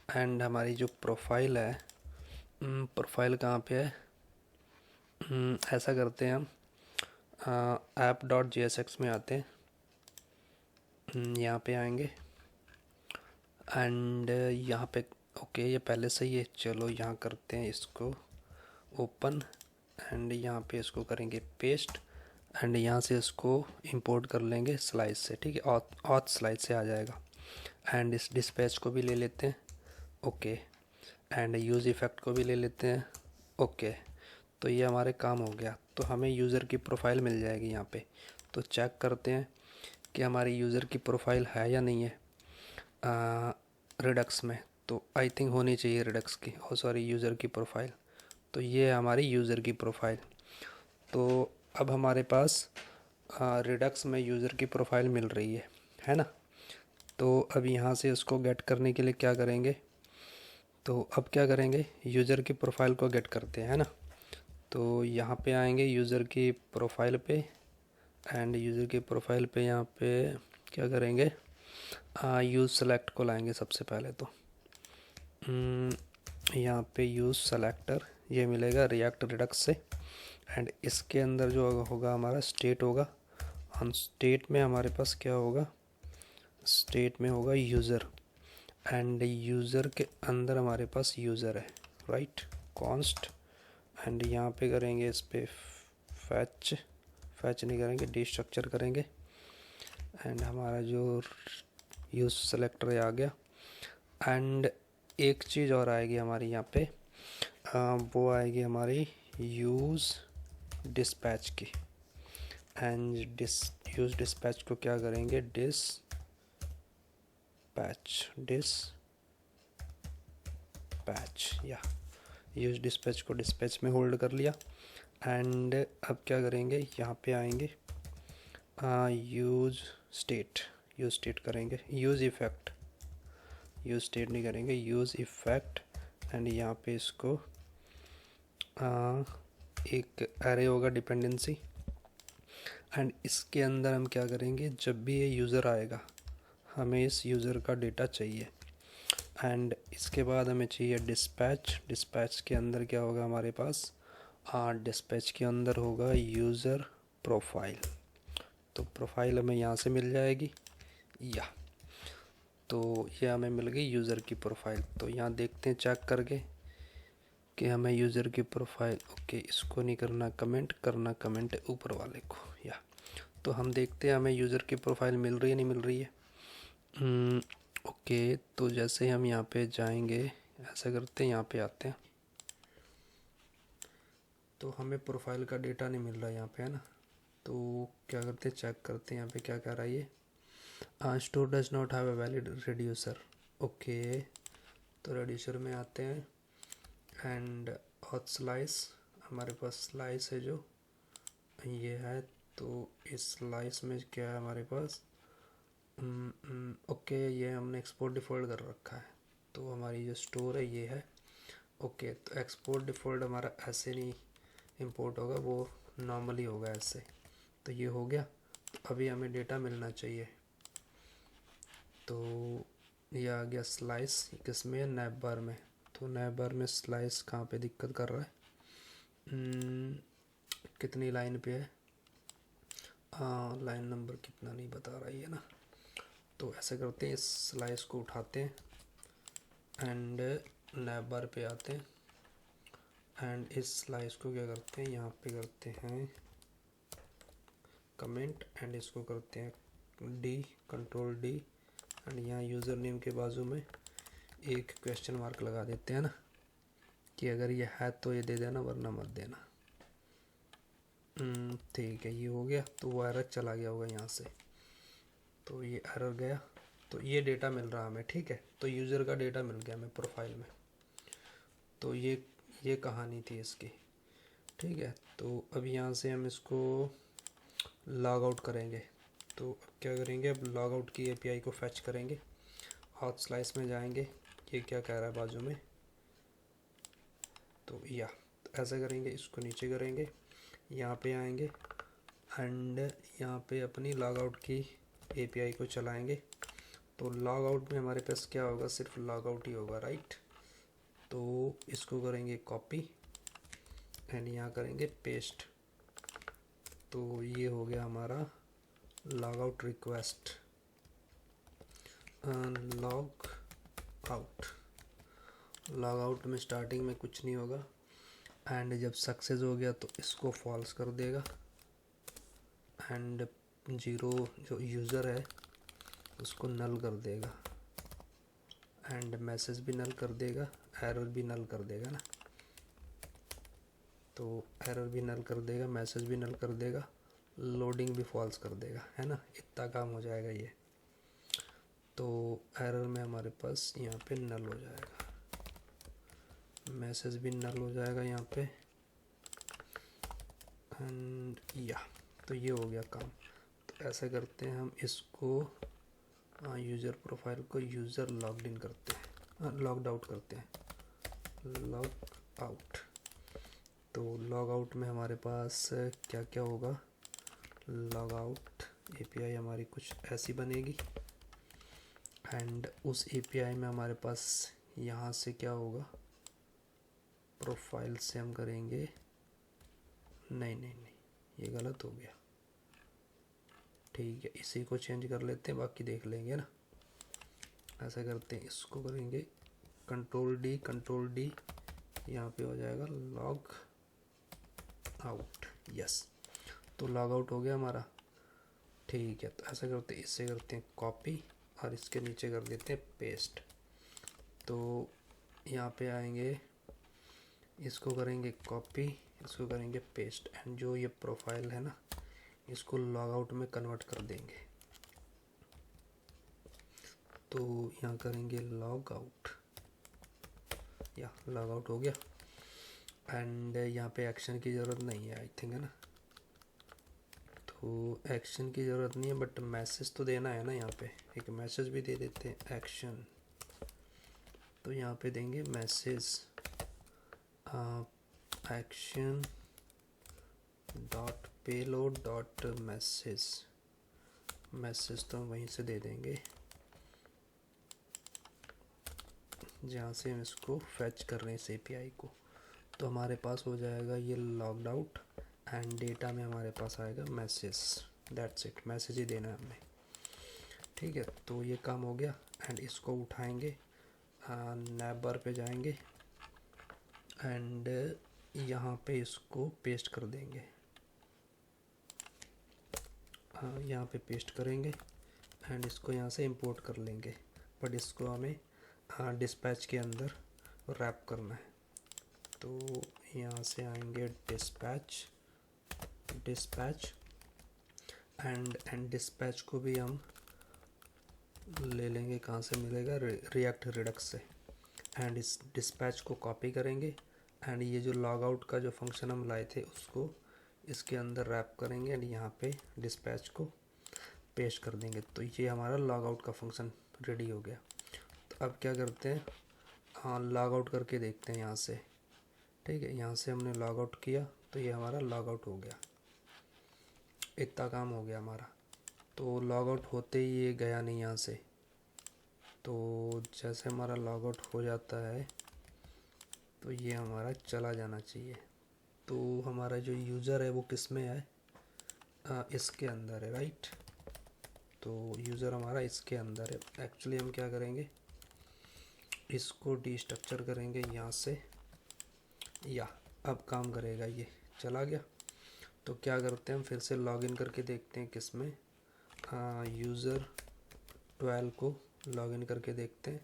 एंड हमारी जो प्रोफाइल है, प्रोफाइल कहाँ पे है, ऐसा करते हैं हम app.jsx में आते हैं, यहाँ पे आएंगे, एंड यहाँ पे ओके ये पहले से ही है। चलो यहाँ करते हैं इसको ओपन, एंड यहाँ पे इसको करेंगे पेस्ट, एंड यहाँ से इसको इंपोर्ट कर लेंगे स्लाइस से, ठीक है, ऑथ स्लाइस से आ जाएगा। एंड इस डिस्पैच को भी ले लेते हैं, ओके, एंड यूज़ इफ़ेक्ट को भी ले लेते हैं, ओके। तो ये हमारे काम हो गया। तो हमें यूज़र की प्रोफाइल मिल जाएगी यहाँ पे। तो चेक करते हैं कि हमारी यूज़र की प्रोफाइल है या नहीं है रिडक्स में। तो आई थिंक होनी चाहिए रिडक्स की, सॉरी यूज़र की प्रोफाइल। तो ये है हमारी यूज़र की प्रोफाइल। तो अब हमारे पास रिडक्स में यूज़र की प्रोफाइल मिल रही है ना। तो अब यहाँ से इसको गेट करने के लिए क्या करेंगे, तो अब क्या करेंगे, यूज़र की प्रोफाइल को गेट करते हैं, है ना। तो यहाँ पे आएंगे यूज़र की प्रोफाइल पे, एंड यूज़र की प्रोफाइल पे यहाँ पे क्या करेंगे, यूज़ सेलेक्ट को लाएंगे सबसे पहले। तो यहाँ पे यूज़ सेलेक्टर ये मिलेगा रिएक्ट रिडक्स से, एंड इसके अंदर जो होगा हमारा स्टेट होगा। हम स्टेट में हमारे पास क्या होगा, स्टेट में होगा यूज़र, एंड यूज़र के अंदर हमारे पास यूज़र है, राइट, कॉन्स्ट। एंड यहाँ पे करेंगे इस पे फैच नहीं करेंगे, डिस्ट्रक्चर करेंगे, एंड हमारा जो यूज़ सेलेक्टर आ गया। एंड एक चीज़ और आएगी हमारी यहाँ पे, वो आएगी हमारी यूज़ डिस्पैच की। एंड यूज़ डिस्पैच को क्या करेंगे, डिस्पैच या यूज़ डिस्पैच को डिस्पैच में होल्ड कर लिया। एंड अब क्या करेंगे, यहाँ पे आएंगे यूज़ स्टेट करेंगे, यूज़ स्टेट नहीं करेंगे, यूज़ इफ़ेक्ट। एंड यहाँ पे इसको एक एरे होगा डिपेंडेंसी। एंड इसके अंदर हम क्या करेंगे, जब भी ये यूज़र आएगा हमें इस यूज़र का डेटा चाहिए। एंड इसके बाद हमें चाहिए डिस्पैच के अंदर क्या होगा हमारे पास, डिस्पैच के अंदर होगा यूज़र प्रोफाइल। तो प्रोफाइल हमें यहाँ से मिल जाएगी या, तो ये हमें मिल गई यूज़र की प्रोफाइल। तो यहाँ देखते हैं चेक करके कि हमें यूज़र की प्रोफाइल, ओके इसको नहीं करना कमेंट, करना कमेंट ऊपर वाले को या। तो हम देखते हैं हमें यूज़र की प्रोफाइल मिल रही है नहीं मिल रही है। ओके, तो जैसे हम यहाँ पे जाएंगे, ऐसा करते हैं यहाँ पे आते हैं, तो हमें प्रोफाइल का डेटा नहीं मिल रहा है यहाँ पे, है ना। तो क्या करते हैं, चेक करते हैं यहाँ पे क्या कह रहा है ये, store does not have a valid reducer. Okay, तो रिड्यूसर में आते हैं एंड ऑथ स्लाइस, हमारे पास स्लाइस है जो ये है। तो इस स्लाइस में क्या है हमारे पास, ओके ये हमने एक्सपोर्ट डिफ़ॉल्ट कर रखा है। तो हमारी जो स्टोर है ये है। ओके, तो एक्सपोर्ट डिफ़ॉल्ट हमारा ऐसे नहीं इंपोर्ट होगा, वो नॉर्मली होगा ऐसे। तो ये हो गया। तो अभी हमें डेटा मिलना चाहिए, तो ये आ गया स्लाइस, किसमें, नैप बार में। तो नैप बार में स्लाइस कहाँ पे दिक्कत कर रहा है, कितनी लाइन पे है, लाइन नंबर कितना नहीं बता रहा है ना। तो ऐसे करते हैं, इस स्लाइस को उठाते हैं एंड नैप बार पे आते हैं एंड इस स्लाइस को क्या करते हैं, यहाँ पे करते हैं कमेंट एंड इसको करते हैं डी, कंट्रोल डी। एंड यहाँ यूज़र नेम के बाजू में एक क्वेश्चन मार्क लगा देते हैं ना, कि अगर ये है तो ये दे देना वरना मत देना। ठीक है, ये हो गया। तो वो एरर चला गया होगा यहाँ से, तो ये एरर गया। तो ये डेटा मिल रहा हमें, ठीक है। तो यूज़र का डेटा मिल गया हमें प्रोफाइल में। तो ये कहानी थी इसकी, ठीक है। तो अब यहाँ से हम इसको लॉग आउट करेंगे। तो अब क्या करेंगे, अब लॉग आउट की एपीआई को फैच करेंगे, हॉट स्लाइस में जाएंगे, ये क्या कह रहा है बाजू में, तो या तो ऐसा करेंगे, इसको नीचे करेंगे, यहाँ पे आएंगे एंड यहाँ पे अपनी लॉग आउट की एपीआई को चलाएंगे। तो लॉग आउट में हमारे पास क्या होगा, सिर्फ लॉग आउट ही होगा, राइट। तो इसको करेंगे कॉपी एंड यहाँ करेंगे पेस्ट। तो ये हो गया हमारा log out request, log out में स्टार्टिंग में कुछ नहीं होगा एंड जब सक्सेस हो गया तो इसको फॉल्स कर देगा एंड जीरो जो यूज़र है उसको नल कर देगा एंड मैसेज भी नल कर देगा, एरर भी नल कर देगा ना। तो एरर भी नल कर देगा, मैसेज भी नल कर देगा, लोडिंग भी फॉल्स कर देगा, है ना। इतना काम हो जाएगा ये। तो एरर में हमारे पास यहाँ पे नल हो जाएगा, मैसेज भी नल हो जाएगा यहाँ पे एंड या। तो ये हो गया काम। तो ऐसा करते हैं हम इसको यूज़र प्रोफाइल को यूज़र लॉग्ड इन करते हैं, लॉग्ड आउट करते हैं, लॉग आउट। तो लॉग आउट में हमारे पास क्या क्या होगा, लॉग आउट एपीआई हमारी कुछ ऐसी बनेगी एंड उस एपीआई में हमारे पास यहाँ से क्या होगा, प्रोफाइल से हम करेंगे, नहीं ये गलत हो गया, ठीक है इसी को चेंज कर लेते हैं, बाकी देख लेंगे ना। ऐसा करते हैं, इसको करेंगे कंट्रोल डी, यहाँ पे हो जाएगा लॉग आउट, यस। तो लॉग आउट हो गया हमारा। ठीक है, तो ऐसा करते हैं, इससे करते हैं कॉपी और इसके नीचे कर देते हैं पेस्ट। तो यहाँ पे आएंगे, इसको करेंगे कॉपी, इसको करेंगे पेस्ट, एंड जो ये प्रोफाइल है ना, इसको लॉग आउट में कन्वर्ट कर देंगे। तो यहाँ करेंगे लॉग आउट, या लॉग आउट हो गया। एंड यहाँ पे एक्शन की ज़रूरत नहीं है आई थिंक, है ना। तो एक्शन की ज़रूरत नहीं है, बट मैसेज तो देना है ना। यहाँ पे एक मैसेज भी दे देते हैं, एक्शन। तो यहाँ पे देंगे message action dot payload dot message. Message तो हम वहीं से दे देंगे जहाँ से हम इसको फैच कर रहे हैं इस एपीआई को। तो हमारे पास हो जाएगा ये लॉग्ड आउट, एंड डेटा में हमारे पास आएगा मैसेज। दैट्स इट, मैसेज ही देना है हमें। ठीक है, तो ये काम हो गया। एंड इसको उठाएंगे, नैब बार पे जाएंगे, एंड यहाँ पे इसको पेस्ट कर देंगे। यहाँ पे पेस्ट करेंगे, एंड इसको यहाँ से इंपोर्ट कर लेंगे, बट इसको हमें डिस्पैच के अंदर रैप करना है। तो यहाँ से आएंगे डिस्पैच, एंड डिस्पैच को भी हम ले लेंगे, कहाँ से मिलेगा, रिएक्ट रिडक्स से। एंड इस डिस्पैच को कॉपी करेंगे, एंड ये जो लॉग आउट का जो फंक्शन हम लाए थे उसको इसके अंदर रैप करेंगे, एंड यहाँ पे डिस्पैच को पेस्ट कर देंगे। तो ये हमारा लॉग आउट का फंक्शन रेडी हो गया। तो अब क्या करते हैं, हाँ लॉग आउट करके देखते हैं यहाँ से। ठीक है, यहाँ से हमने लॉग आउट किया तो ये हमारा लॉग आउट हो गया। इतना काम हो गया हमारा। तो लॉग आउट होते ही ये गया नहीं यहाँ से। तो जैसे हमारा लॉग आउट हो जाता है तो ये हमारा चला जाना चाहिए। तो हमारा जो यूज़र है वो किस में है, इसके अंदर है, राइट। तो यूज़र हमारा इसके अंदर है। एक्चुअली हम क्या करेंगे, इसको डिस्ट्रक्चर करेंगे यहाँ से, या अब काम करेगा, ये चला गया। तो क्या करते हैं, हम फिर से लॉगिन करके देखते हैं किस में, यूज़र 12 को लॉगिन करके देखते हैं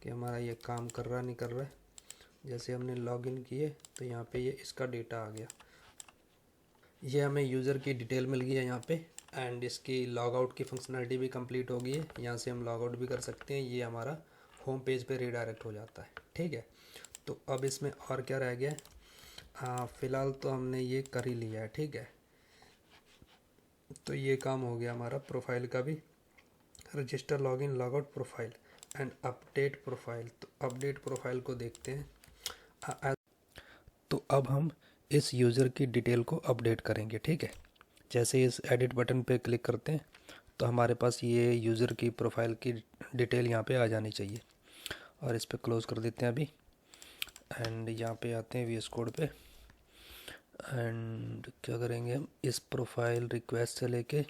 कि हमारा ये काम कर रहा नहीं कर रहा है। जैसे हमने लॉगिन किए तो यहाँ पे ये इसका डेटा आ गया, ये हमें यूज़र की डिटेल मिल गई है यहाँ पे, एंड इसकी लॉग आउट की फंक्शनलिटी भी कंप्लीट हो गई है। यहाँ से हम लॉग आउट भी कर सकते हैं, ये हमारा होम पेज पे रीडायरेक्ट हो जाता है। ठीक है, तो अब इसमें और क्या रह गया है, फ़िलहाल तो हमने ये कर ही लिया है। ठीक है, तो ये काम हो गया हमारा प्रोफाइल का भी, register login log out profile and update profile. तो अपडेट प्रोफाइल को देखते हैं। तो अब हम इस यूज़र की डिटेल को अपडेट करेंगे। ठीक है, जैसे इस एडिट बटन पे क्लिक करते हैं तो हमारे पास ये यूज़र की प्रोफाइल की डिटेल यहाँ पे आ जानी चाहिए, और इस पर क्लोज़ कर देते हैं अभी। एंड यहाँ पे आते हैं VS कोड पे, एंड क्या करेंगे, हम इस प्रोफाइल रिक्वेस्ट से लेके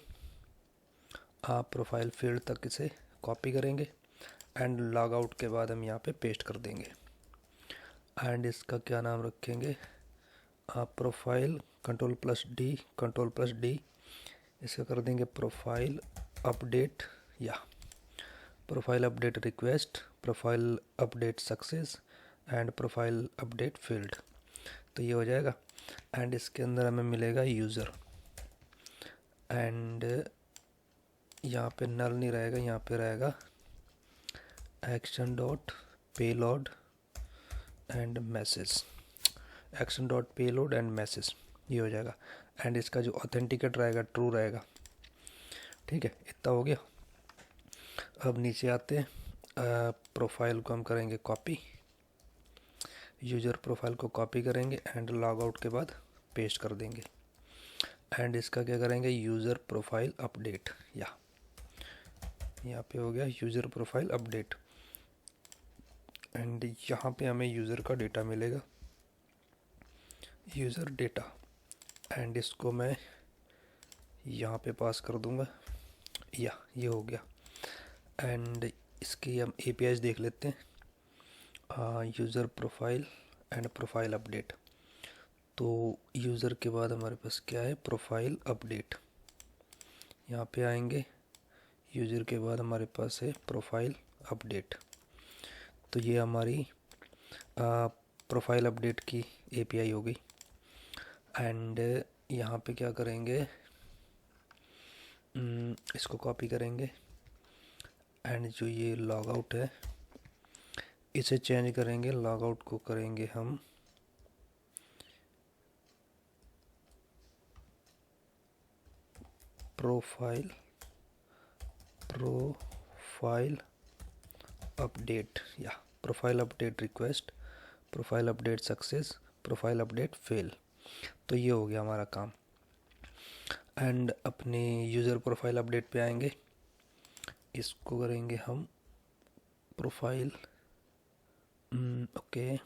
आप प्रोफाइल फील्ड तक इसे कॉपी करेंगे, एंड लॉग आउट के बाद हम यहाँ पे पेस्ट कर देंगे। एंड इसका क्या नाम रखेंगे, आप प्रोफाइल कंट्रोल+D इसका कर देंगे प्रोफाइल अपडेट, या profile update request, profile update success and profile update field. तो ये हो जाएगा। एंड इसके अंदर हमें मिलेगा यूज़र, एंड यहाँ पे नल नहीं रहेगा, यहाँ पे रहेगा action dot payload and message, action dot payload and message, ये हो जाएगा। एंड इसका जो ऑथेंटिकेट रहेगा ट्रू रहेगा। ठीक है, इतना हो गया। अब नीचे आते हैं, प्रोफाइल को हम करेंगे कॉपी, यूज़र प्रोफाइल को कॉपी करेंगे एंड लॉग आउट के बाद पेस्ट कर देंगे। एंड इसका क्या करेंगे, यूज़र प्रोफाइल अपडेट, या यहाँ पे हो गया यूज़र प्रोफाइल अपडेट। एंड यहाँ पे हमें यूज़र का डेटा मिलेगा, यूज़र डेटा, एंड इसको मैं यहाँ पे पास कर दूँगा, या ये हो गया। एंड इसकी हम APIs देख लेते हैं, user profile and profile update. तो यूज़र के बाद हमारे पास क्या है, प्रोफाइल अपडेट। यहाँ पे आएंगे, यूज़र के बाद हमारे पास है प्रोफाइल अपडेट। तो ये हमारी प्रोफाइल अपडेट की एपीआई होगी। एंड यहाँ पे क्या करेंगे, इसको कॉपी करेंगे एंड जो ये लॉग आउट है इसे चेंज करेंगे, लॉग आउट को करेंगे हम प्रोफाइल अपडेट, या profile update request, profile update success, profile update fail. तो ये हो गया हमारा काम। एंड अपने यूज़र प्रोफाइल अपडेट पे आएंगे, इसको करेंगे हम प्रोफाइल, ओके,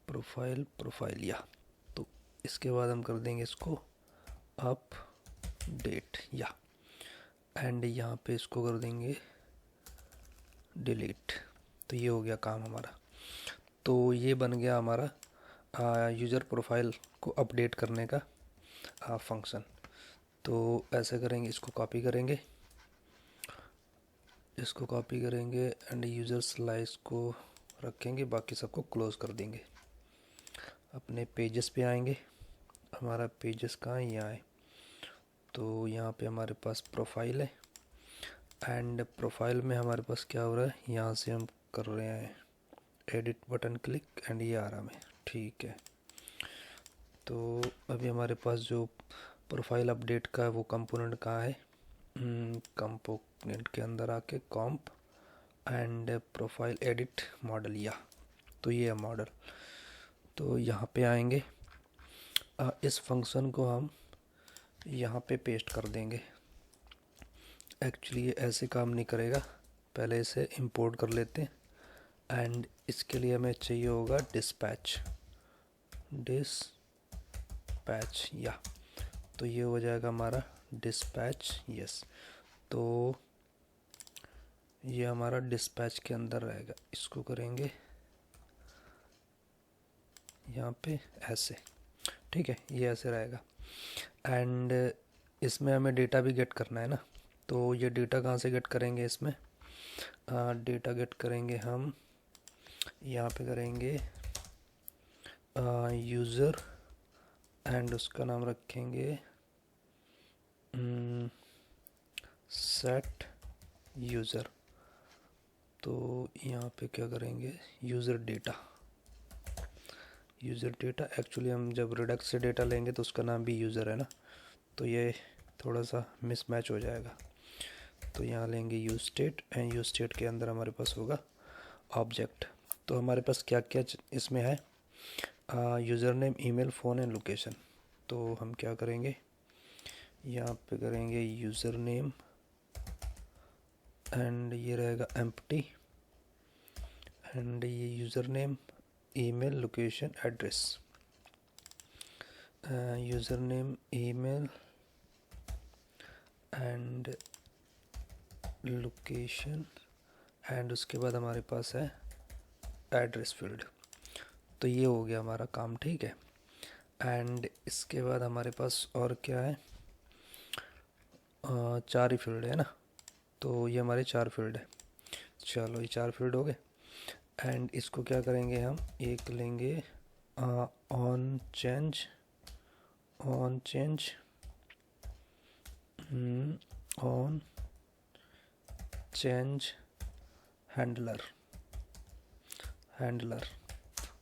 प्रोफाइल या, तो इसके बाद हम कर देंगे इसको अपडेट या, एंड यहाँ पे इसको कर देंगे डिलीट। तो ये हो गया काम हमारा। तो ये बन गया हमारा यूज़र प्रोफाइल को अपडेट करने का फंक्शन। तो ऐसे करेंगे, इसको कॉपी करेंगे एंड यूज़र स्लाइस को रखेंगे, बाकी सबको क्लोज कर देंगे। अपने पेजेस पे आएंगे, हमारा पेजेस कहाँ है, यहाँ है। तो यहाँ पे हमारे पास प्रोफाइल है एंड प्रोफाइल में हमारे पास क्या हो रहा है, यहाँ से हम कर रहे हैं एडिट बटन क्लिक एंड ये आ रहा है, ठीक है। तो अभी हमारे पास जो प्रोफाइल अपडेट का है वो कंपोनेंट कहाँ है, कंपोनेंट के अंदर आके कॉम्प एंड प्रोफाइल एडिट मॉडल या, तो ये है मॉडल। तो यहाँ पे आएंगे, इस फंक्शन को हम यहाँ पे पेस्ट कर देंगे। एक्चुअली ये ऐसे काम नहीं करेगा, पहले इसे इंपोर्ट कर लेते हैं एंड इसके लिए हमें चाहिए होगा डिस्पैच या, तो ये हो जाएगा हमारा डिस्पैच, यस। तो ये हमारा डिस्पैच के अंदर रहेगा, इसको करेंगे यहाँ पे ऐसे, ठीक है, ये ऐसे रहेगा। एंड इसमें हमें डेटा भी गेट करना है ना, तो ये डेटा कहाँ से गेट करेंगे, इसमें डेटा गेट करेंगे हम, यहाँ पे करेंगे यूज़र एंड उसका नाम रखेंगे सेट यूज़र। तो यहाँ पे क्या करेंगे, यूज़र डेटा, एक्चुअली हम जब रिडक्स से डेटा लेंगे तो उसका नाम भी यूज़र है ना, तो ये थोड़ा सा मिसमैच हो जाएगा। तो यहाँ लेंगे use state and use state के अंदर हमारे पास होगा ऑब्जेक्ट। तो हमारे पास क्या क्या इसमें है, user name, email, phone and location. तो हम क्या करेंगे, यहाँ पे करेंगे यूज़र नेम एंड ये रहेगा एम्प्टी एंड ये user name, email, location, address, user name, email and location and उसके बाद हमारे पास है एड्रेस फील्ड। तो ये हो गया हमारा काम, ठीक है। एंड इसके बाद हमारे पास और क्या है, 4 ही फील्ड है ना, तो ये हमारे 4 फील्ड है। चलो ये 4 फील्ड हो गए एंड इसको क्या करेंगे, हम एक लेंगे on change on change handler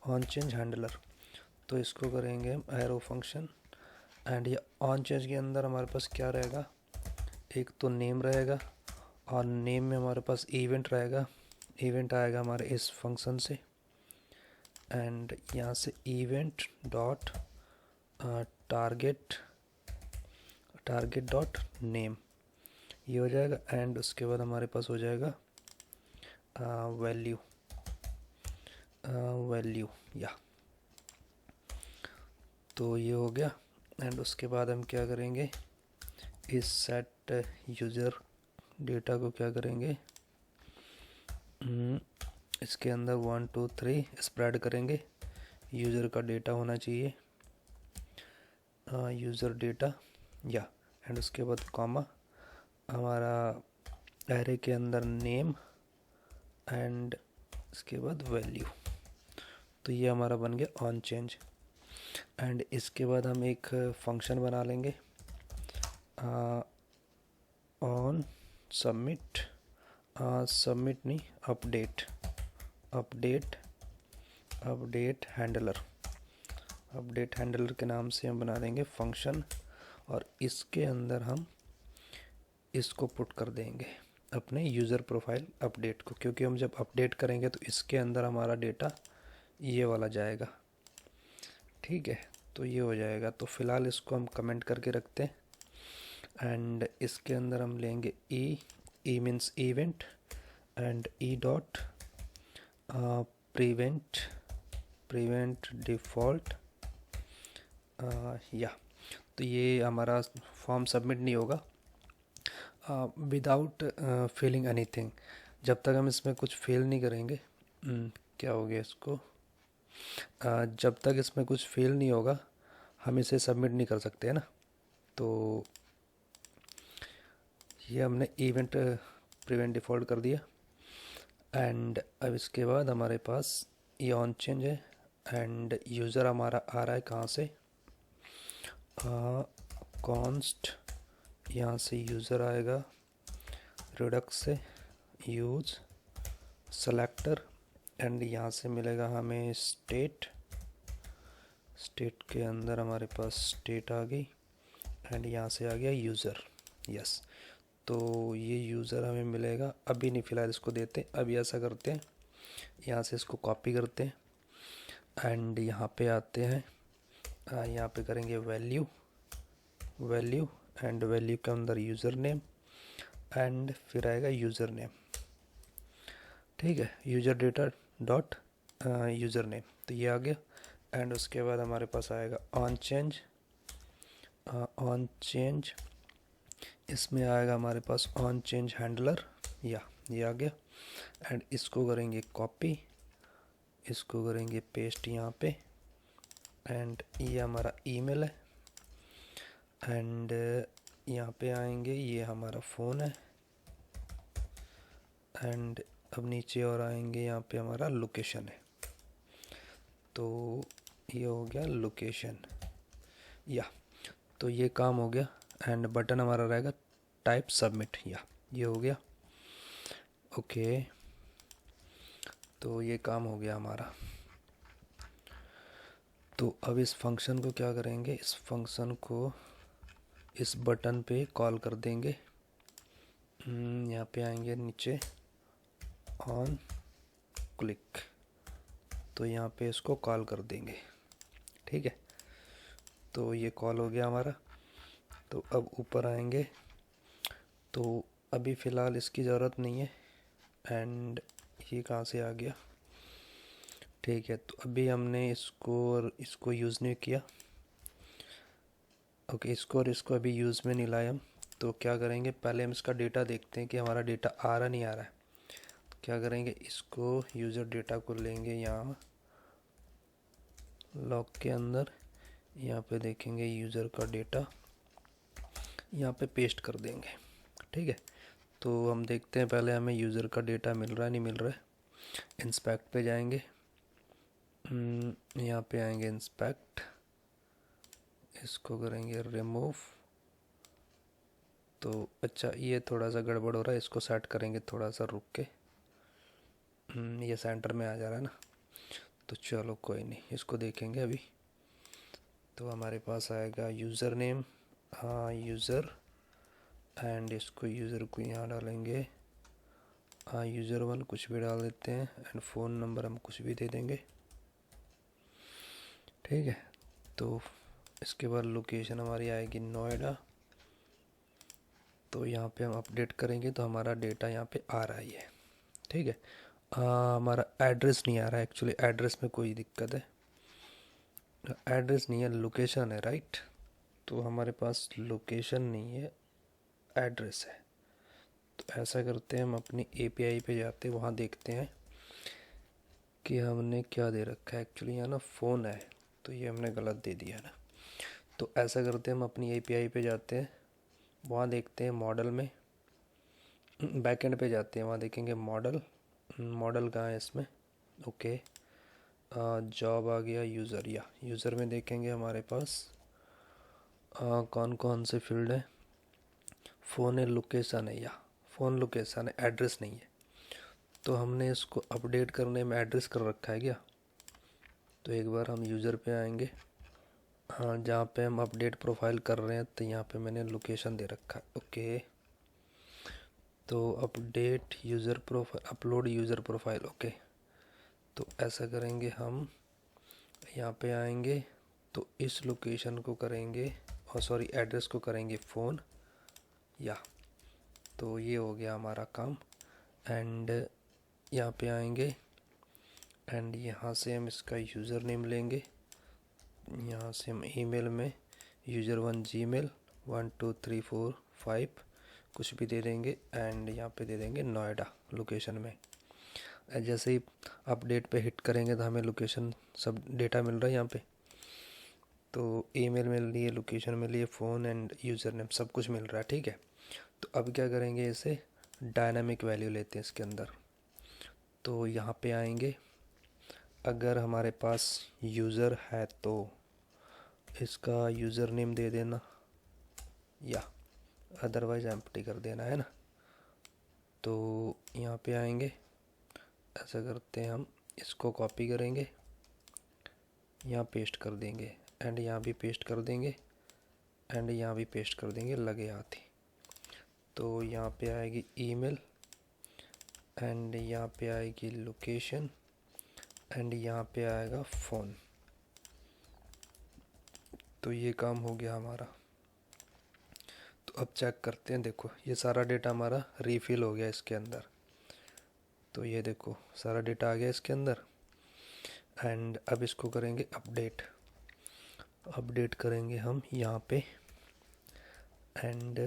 on change handler. तो इसको करेंगे हम एरो फंक्शन एंड ये ऑन चेंज के अंदर हमारे पास क्या रहेगा, एक तो नेम रहेगा और नेम में हमारे पास इवेंट रहेगा, इवेंट आएगा हमारे इस फंक्शन से एंड यहाँ से event dot target dot name, ये हो जाएगा। एंड उसके बाद हमारे पास हो जाएगा वैल्यू या, तो ये हो गया। एंड उसके बाद हम क्या करेंगे, इस सेट यूज़र डेटा को क्या करेंगे, इसके अंदर 1 2 3 स्प्रेड करेंगे, यूज़र का डेटा होना चाहिए यूज़र डेटा या, एंड उसके बाद कॉमा, हमारा एरे के अंदर नेम एंड इसके बाद वैल्यू। तो ये हमारा बन गया ऑन चेंज। एंड इसके बाद हम एक फंक्शन बना लेंगे ऑन सबमिट, सबमिट नहीं, update, update update handler, update handler के नाम से हम बना देंगे फंक्शन। और इसके अंदर हम इसको पुट कर देंगे अपने यूज़र प्रोफाइल अपडेट को, क्योंकि हम जब अपडेट करेंगे तो इसके अंदर हमारा डेटा ये वाला जाएगा। ठीक है, तो ये हो जाएगा। तो फ़िलहाल इसको हम कमेंट करके रखते हैं। एंड इसके अंदर हम लेंगे E means event and E dot prevent default या। तो ये हमारा फॉर्म सबमिट नहीं होगा विदाउट फिलिंग एनीथिंग, जब तक हम इसमें कुछ फिल नहीं करेंगे। क्या हो गया इसको, जब तक इसमें कुछ फिल नहीं होगा हम इसे सबमिट नहीं कर सकते, है ना। तो ये हमने इवेंट प्रिवेंट डिफ़ॉल्ट कर दिया। एंड अब इसके बाद हमारे पास ये ऑन चेंज है। एंड यूज़र हमारा आ रहा है कहाँ से, कॉन्स्ट, यहाँ से यूज़र आएगा, रिडक्स से यूज़ सेलेक्टर, एंड यहाँ से मिलेगा हमें स्टेट, स्टेट के अंदर हमारे पास स्टेट आ गई। एंड यहाँ से आ गया यूज़र, यस। तो ये यूज़र हमें मिलेगा, अभी नहीं फ़िलहाल इसको देते। अभी ऐसा करते हैं, यहाँ से इसको कॉपी करते हैं एंड यहाँ पे आते हैं, यहाँ पे करेंगे वैल्यू, वैल्यू एंड वैल्यू के अंदर यूज़र नेम एंड फिर आएगा यूज़र नेम। ठीक है, user data dot user name, तो ये आ गया। एंड उसके बाद हमारे पास आएगा ऑन चेंज, ऑन चेंज, इसमें आएगा हमारे पास ऑन चेंज हैंडलर, या ये आ गया। एंड इसको करेंगे कॉपी, इसको करेंगे पेस्ट यहाँ पे। एंड ये हमारा ईमेल है। एंड यहाँ पे आएंगे, ये हमारा फ़ोन है। एंड अब नीचे और आएंगे, यहाँ पे हमारा लोकेशन है। तो ये हो गया लोकेशन, या। तो ये काम हो गया। एंड बटन हमारा रहेगा टाइप सबमिट, या ये हो गया। ओके, तो ये काम हो गया हमारा। तो अब इस फंक्शन को क्या करेंगे, इस फंक्शन को इस बटन पे कॉल कर देंगे। यहाँ पे आएंगे नीचे ऑन क्लिक, तो यहाँ पे इसको कॉल कर देंगे। ठीक है, तो ये कॉल हो गया हमारा। तो अब ऊपर आएंगे, तो अभी फ़िलहाल इसकी ज़रूरत नहीं है। एंड ये कहाँ से आ गया, ठीक है। तो अभी हमने इसको यूज़ नहीं किया। ओके, इसको और इसको अभी यूज़ में नहीं लाए हम। तो क्या करेंगे, पहले हम इसका डेटा देखते हैं कि हमारा डेटा आ रहा नहीं आ रहा है। तो क्या करेंगे, इसको यूज़र डेटा को लेंगे यहाँ लॉग के अंदर, यहाँ पे देखेंगे यूज़र का डेटा, यहाँ पे पेस्ट कर देंगे। ठीक है, तो हम देखते हैं पहले हमें यूज़र का डेटा मिल रहा है नहीं मिल रहा है। इंस्पेक्ट पे जाएंगे, यहाँ पे आएंगे इंस्पेक्ट, इसको करेंगे रिमूव। तो अच्छा, ये थोड़ा सा गड़बड़ हो रहा है, इसको सेट करेंगे थोड़ा सा रुक के। ये सेंटर में आ जा रहा है ना, तो चलो कोई नहीं, इसको देखेंगे अभी। तो हमारे पास आएगा यूज़र नेम, हाँ यूज़र, एंड इसको यूज़र को यहाँ डालेंगे, हाँ यूज़र 1 कुछ भी डाल देते हैं। एंड फ़ोन नंबर हम कुछ भी दे देंगे। ठीक है, तो इसके बाद लोकेशन हमारी आएगी नोएडा। तो यहाँ पे हम अपडेट करेंगे तो हमारा डेटा यहाँ पे आ रहा ही है। ठीक है, हमारा एड्रेस नहीं आ रहा है, एक्चुअली एड्रेस में कोई दिक्कत है, एड्रेस नहीं है लोकेशन है, राइट। तो हमारे पास लोकेशन नहीं है, एड्रेस है। तो ऐसा करते हैं, हम अपनी एपीआई पे जाते हैं, वहाँ देखते हैं कि हमने क्या दे रखा है। एक्चुअली यहाँ ना फ़ोन है, तो ये हमने गलत दे दिया ना। तो ऐसा करते हैं, हम अपनी एपीआई पे जाते हैं वहाँ देखते हैं मॉडल में, बैकएंड पे जाते हैं, वहाँ देखेंगे मॉडल। मॉडल कहाँ है इसमें? ओके, जॉब आ गया, यूज़र, या यूज़र में देखेंगे हमारे पास कौन कौन से फील्ड है। फ़ोन है, लोकेशन है, या फ़ोन लोकेशन है, एड्रेस नहीं है। तो हमने इसको अपडेट करने में एड्रेस कर रखा है क्या? तो एक बार हम यूज़र पे आएंगे, हाँ जहाँ पे हम अपडेट प्रोफाइल कर रहे हैं, तो यहाँ पे मैंने लोकेशन दे रखा है। ओके, तो update user profile, upload user profile. Okay, तो ऐसा करेंगे हम, यहाँ पे आएंगे तो इस लोकेशन को करेंगे, और सॉरी एड्रेस को करेंगे फ़ोन, या तो ये हो गया हमारा काम। एंड यहाँ पे आएंगे एंड यहाँ से हम इसका यूज़र नेम लेंगे। यहाँ से हम ईमेल में user1 gmail 12345 कुछ भी दे देंगे, एंड यहाँ पे दे देंगे नोएडा लोकेशन में। जैसे ही अपडेट पे हिट करेंगे तो हमें लोकेशन सब डेटा मिल रहा है यहाँ पे। तो ईमेल मिल रही है, लोकेशन मिल रही है, फ़ोन एंड यूज़र नेम सब कुछ मिल रहा है। ठीक है, तो अब क्या करेंगे, इसे डायनामिक वैल्यू लेते हैं इसके अंदर। तो यहाँ पे आएंगे, अगर हमारे पास यूज़र है तो इसका यूज़र नेम दे देना, या अदरवाइज़ एम्प्टी कर देना, है ना। तो यहाँ पे आएंगे, ऐसा करते हैं हम, इसको कॉपी करेंगे, यहाँ पेस्ट कर देंगे, एंड यहाँ भी पेस्ट कर देंगे, एंड यहाँ भी पेस्ट कर देंगे लगे हाथ ही। तो यहाँ पे आएगी ईमेल, एंड यहाँ पे आएगी लोकेशन, एंड यहाँ पे आएगा फ़ोन। तो ये काम हो गया हमारा। तो अब चेक करते हैं, देखो ये सारा डेटा हमारा रीफिल हो गया इसके अंदर। तो ये देखो सारा डेटा आ गया इसके अंदर। एंड अब इसको करेंगे अपडेट, अपडेट करेंगे हम यहाँ पे, एंड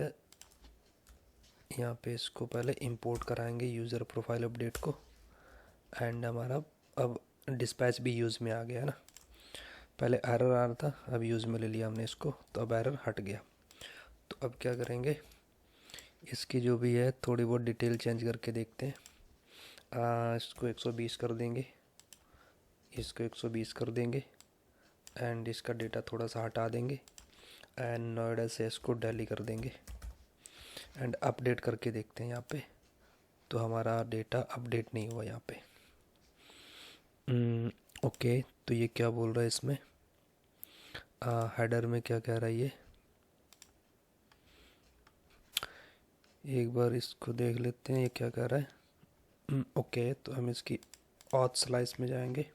यहाँ पे इसको पहले इंपोर्ट कराएंगे यूज़र प्रोफाइल अपडेट को। एंड हमारा अब डिस्पैच भी यूज़ में आ गया है ना, पहले एरर आ रहा था, अब यूज़ में ले लिया हमने इसको, तो अब एरर हट गया। तो अब क्या करेंगे, इसकी जो भी है थोड़ी बहुत डिटेल चेंज करके देखते हैं। इसको 120 कर देंगे, इसको 120 कर देंगे, एंड इसका डेटा थोड़ा सा हटा देंगे, एंड नोएडा से इसको दिल्ली कर देंगे, एंड अपडेट करके देखते हैं यहाँ पे। तो हमारा डेटा अपडेट नहीं हुआ यहाँ पे। ओके, तो ये क्या बोल रहा है इसमें, हेडर में क्या कह रहा है ये, एक बार इसको देख लेते हैं ये क्या कह रहा है। ओके, तो हम इसकी ऑथ स्लाइस में जाएंगे।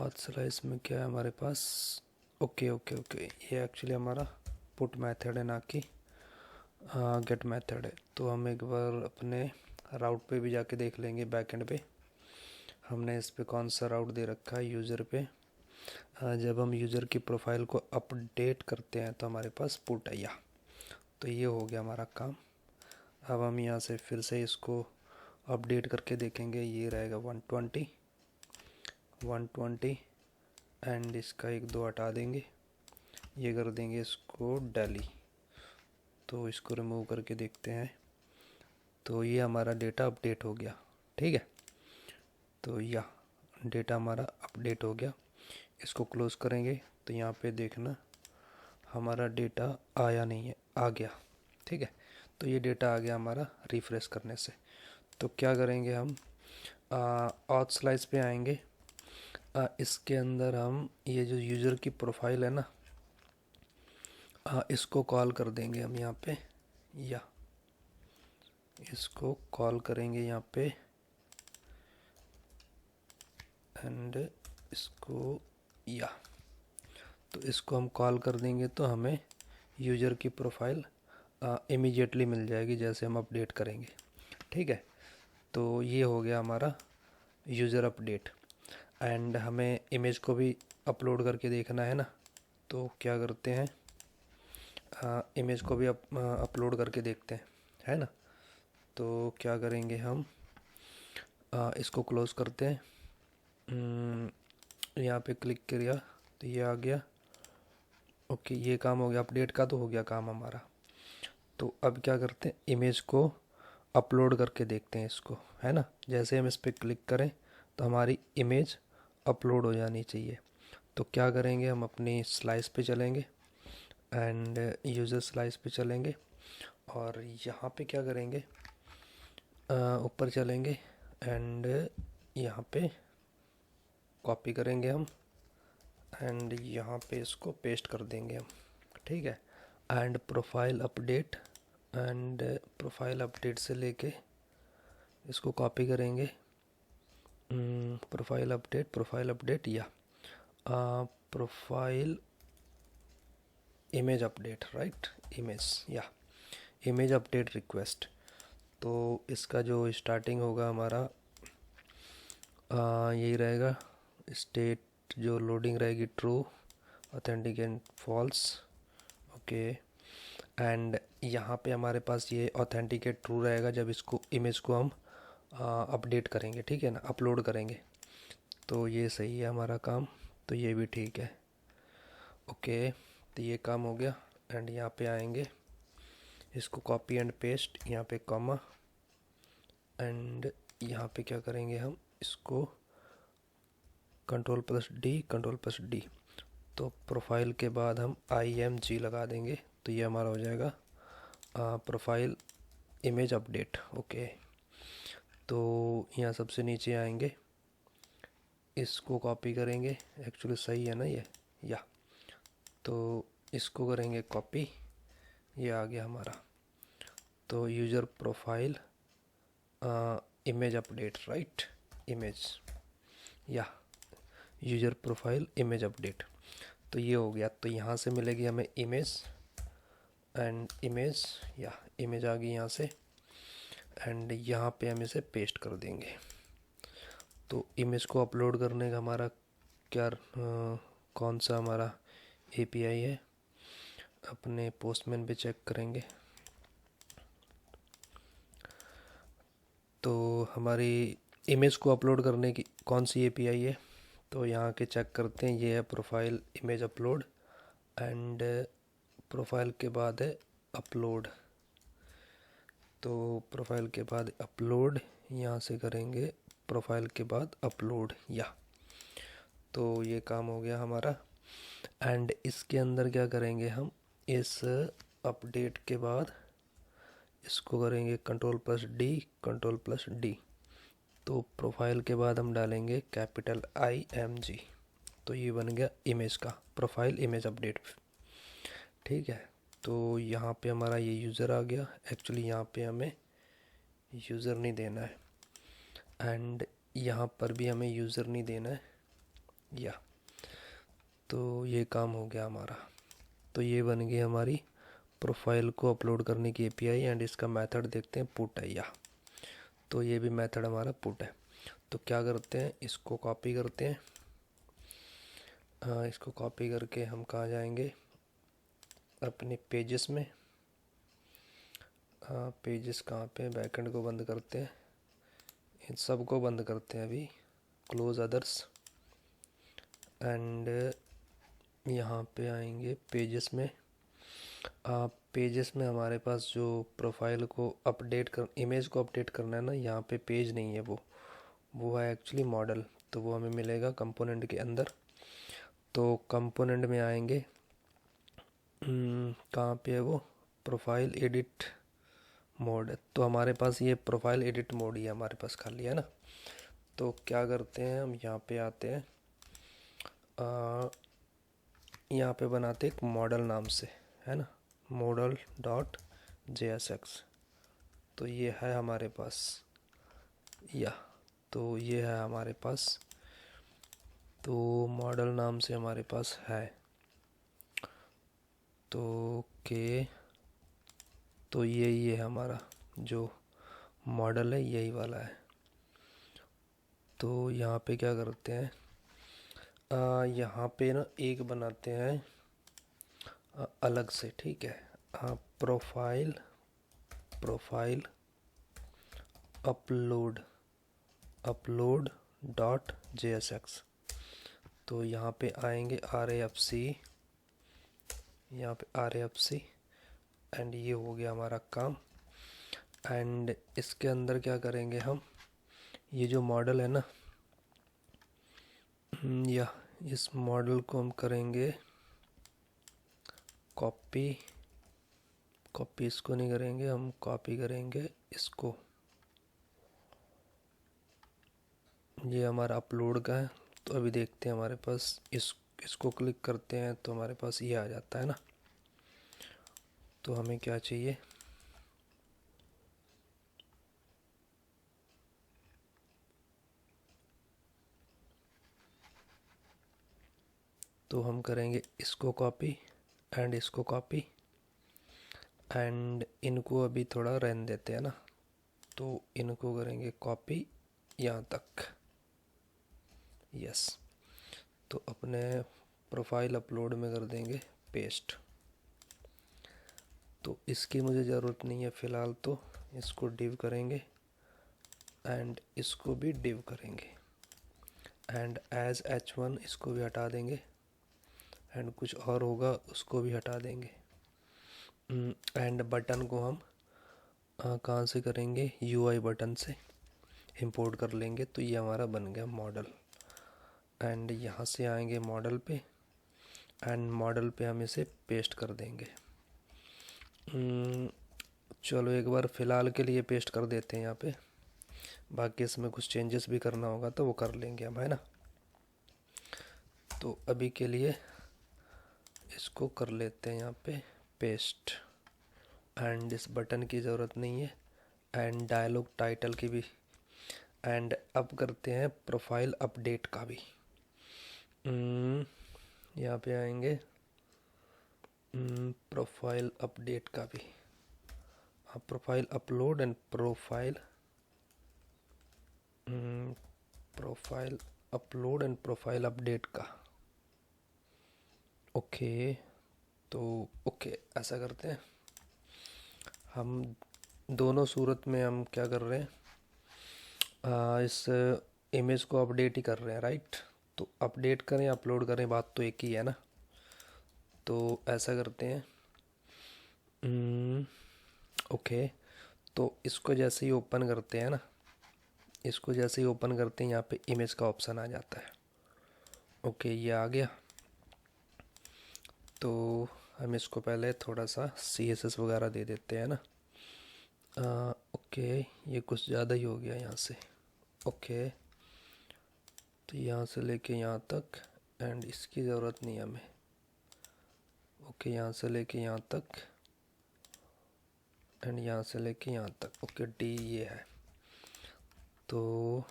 ऑथ स्लाइस में क्या है हमारे पास, ओके ओके ओके, ये एक्चुअली हमारा पुट मेथड है ना कि गेट मेथड है। तो हम एक बार अपने राउट पे भी जाके देख लेंगे, बैकएंड पे हमने इस पे कौन सा राउट दे रखा है यूज़र पे। जब हम यूज़र की प्रोफाइल को अपडेट करते हैं तो हमारे पास पुट है, या तो ये हो गया हमारा काम। अब हम यहाँ से फिर से इसको अपडेट करके देखेंगे, ये रहेगा 120 एंड इसका 1-2 हटा देंगे, ये कर देंगे इसको दिल्ली। तो इसको रिमूव करके देखते हैं, तो ये हमारा डेटा अपडेट हो गया। ठीक है, तो या डेटा हमारा अपडेट हो गया। इसको क्लोज़ करेंगे तो यहाँ पे देखना हमारा डेटा आया नहीं है, आ गया। ठीक है, तो ये डेटा आ गया हमारा रिफ़्रेश करने से। तो क्या करेंगे हम, ऑथ स्लाइस पे आएंगे, इसके अंदर हम ये जो यूज़र की प्रोफाइल है ना, इसको कॉल कर देंगे हम यहाँ पे, या इसको कॉल करेंगे यहाँ पे, एंड इसको, या तो इसको हम कॉल कर देंगे तो हमें यूज़र की प्रोफाइल इमीडिएटली मिल जाएगी जैसे हम अपडेट करेंगे। ठीक है, तो ये हो गया हमारा यूज़र अपडेट। एंड हमें इमेज को भी अपलोड करके देखना है ना, तो क्या करते हैं, इमेज को भी अपलोड करके देखते हैं, है ना। तो क्या करेंगे हम, इसको क्लोज़ करते हैं, यहाँ पे क्लिक किया तो ये आ गया। ओके, ये काम हो गया, अपडेट का तो हो गया काम हमारा। तो अब क्या करते हैं, इमेज को अपलोड करके देखते हैं इसको, है ना। जैसे हम इस पर क्लिक करें तो हमारी इमेज अपलोड हो जानी चाहिए। तो क्या करेंगे, हम अपनी स्लाइस पे चलेंगे एंड यूज़र स्लाइस पे चलेंगे और यहाँ पे क्या करेंगे, ऊपर चलेंगे एंड यहाँ पे कॉपी करेंगे हम एंड यहाँ पे इसको पेस्ट कर देंगे हम, ठीक है। And profile update, and profile update से लेके इसको कॉपी करेंगे, प्रोफाइल अपडेट या profile image update, right, image update request. तो इसका जो स्टार्टिंग होगा हमारा यही रहेगा, स्टेट जो लोडिंग रहेगी true, authenticate false, okay. And यहाँ पे हमारे पास ये ऑथेंटिकेट ट्रू रहेगा जब इसको इमेज को हम अपडेट करेंगे, ठीक है ना, अपलोड करेंगे। तो ये सही है हमारा काम, तो ये भी ठीक है, ओके। तो ये काम हो गया एंड यहाँ पे आएंगे, इसको कॉपी एंड पेस्ट, यहाँ पे कॉमा एंड यहाँ पे क्या करेंगे, हम इसको कंट्रोल प्लस डी। तो प्रोफाइल के बाद हम IMG लगा देंगे, तो ये हमारा हो जाएगा प्रोफाइल इमेज अपडेट, ओके। तो यहाँ सबसे नीचे आएंगे, इसको कॉपी करेंगे, एक्चुअली सही है ना ये, या तो इसको करेंगे कॉपी, ये आ गया हमारा। तो user profile image update, right, image या यूज़र प्रोफाइल इमेज अपडेट, तो ये हो गया। तो यहाँ से मिलेगी हमें इमेज एंड इमेज आ गई यहाँ से एंड यहाँ पे हम इसे पेस्ट कर देंगे। तो इमेज को अपलोड करने का हमारा क्या कौन सा हमारा API है, अपने पोस्टमैन पे चेक करेंगे। तो हमारी इमेज को अपलोड करने की कौन सी API है, तो यहाँ के चेक करते हैं, ये है profile image upload and profile के बाद है अपलोड। तो प्रोफाइल के बाद अपलोड, यहाँ से करेंगे प्रोफाइल के बाद अपलोड या, तो ये काम हो गया हमारा। एंड इसके अंदर क्या करेंगे, हम इस अपडेट के बाद इसको करेंगे कंट्रोल प्लस डी। तो प्रोफाइल के बाद हम डालेंगे कैपिटल IMG, तो ये बन गया इमेज का प्रोफाइल इमेज अपडेट, ठीक है। तो यहाँ पे हमारा ये यूज़र आ गया, एक्चुअली यहाँ पे हमें यूज़र नहीं देना है एंड यहाँ पर भी हमें यूज़र नहीं देना है या, तो ये काम हो गया हमारा। तो ये बन गई हमारी प्रोफाइल को अपलोड करने की API एंड इसका मेथड देखते हैं, पुट है या, तो ये भी मेथड हमारा पुट है। तो क्या करते हैं, इसको कॉपी करते हैं, इसको कॉपी करके हम कहाँ जाएंगे, अपने पेजेस में। पेजेस कहाँ पे, बैकएंड को बंद करते हैं, इन सब को बंद करते हैं अभी, क्लोज अदर्स एंड यहाँ पे आएंगे पेजेस में। पेजेस में हमारे पास जो प्रोफाइल को अपडेट कर, इमेज को अपडेट करना है ना, यहाँ पे पेज नहीं है, वो है एक्चुअली मॉडल, तो वो हमें मिलेगा कंपोनेंट के अंदर। तो कंपोनेंट में आएंगे, कहाँ पे है वो, प्रोफाइल एडिट मोड, तो हमारे पास ये प्रोफाइल एडिट मोड ही है हमारे पास खाली, है ना। तो क्या करते हैं, हम यहाँ पे आते हैं, यहाँ पे बनाते एक मॉडल नाम से, है ना, model.jsx। तो ये है हमारे पास या, तो ये है हमारे पास, तो मॉडल नाम से हमारे पास है। तो ओके, तो यही है हमारा जो मॉडल है, यही वाला है। तो यहाँ पे क्या करते हैं, यहाँ पे ना एक बनाते हैं अलग से, ठीक है, प्रोफाइल अपलोड.jsx। तो यहाँ पे आएंगे RAFC, यहाँ पे RAFC एंड ये हो गया हमारा काम। एंड इसके अंदर क्या करेंगे हम, ये जो मॉडल है ना, या इस मॉडल को हम करेंगे कॉपी। कॉपी इसको नहीं करेंगे, हम कॉपी करेंगे इसको। ये हमारा अपलोड का है। तो अभी देखते हैं हमारे पास इसको क्लिक करते हैं तो हमारे पास ये आ जाता है ना। तो हमें क्या चाहिए, तो हम करेंगे इसको कॉपी एंड इसको कॉपी एंड इनको अभी थोड़ा रहने देते हैं ना। तो इनको करेंगे कॉपी यहाँ तक। यस, तो अपने प्रोफाइल अपलोड में कर देंगे पेस्ट। तो इसकी मुझे ज़रूरत नहीं है फ़िलहाल, तो इसको डिव करेंगे एंड इसको भी डिव करेंगे एंड एज h1 इसको भी हटा देंगे एंड कुछ और होगा उसको भी हटा देंगे। एंड बटन को हम कहाँ से करेंगे, UI बटन से इंपोर्ट कर लेंगे। तो ये हमारा बन गया मॉडल। एंड यहाँ से आएंगे मॉडल पे एंड मॉडल पे हम इसे पेस्ट कर देंगे। चलो एक बार फ़िलहाल के लिए पेस्ट कर देते हैं यहाँ पे, बाकी इसमें कुछ चेंजेस भी करना होगा तो वो कर लेंगे हम, है ना। तो अभी के लिए इसको कर लेते हैं यहाँ पे पेस्ट एंड इस बटन की ज़रूरत नहीं है एंड डायलॉग टाइटल की भी। एंड अब करते हैं प्रोफाइल अपडेट का भी। यहाँ पे आएंगे प्रोफाइल अपडेट का भी, profile upload and profile upload and profile update का। ओके, तो ओके ऐसा करते हैं हम। दोनों सूरत में हम क्या कर रहे हैं, इस इमेज को अपडेट ही कर रहे हैं, राइट। तो अपडेट करें अपलोड करें बात तो एक ही है ना। तो ऐसा करते हैं, ओके। तो इसको जैसे ही ओपन करते हैं ना, इसको जैसे ही ओपन करते हैं यहाँ पे इमेज का ऑप्शन आ जाता है। ओके, ये आ गया। तो हम इसको पहले थोड़ा सा CSS वगैरह दे देते हैं ना। ओके, ये कुछ ज़्यादा ही हो गया यहाँ से। ओके, तो यहाँ से लेके यहाँ तक एंड इसकी ज़रूरत नहीं हमें। ओके, यहाँ से लेके यहाँ तक एंड यहाँ से लेके यहाँ तक। ओके, डी ये है। तो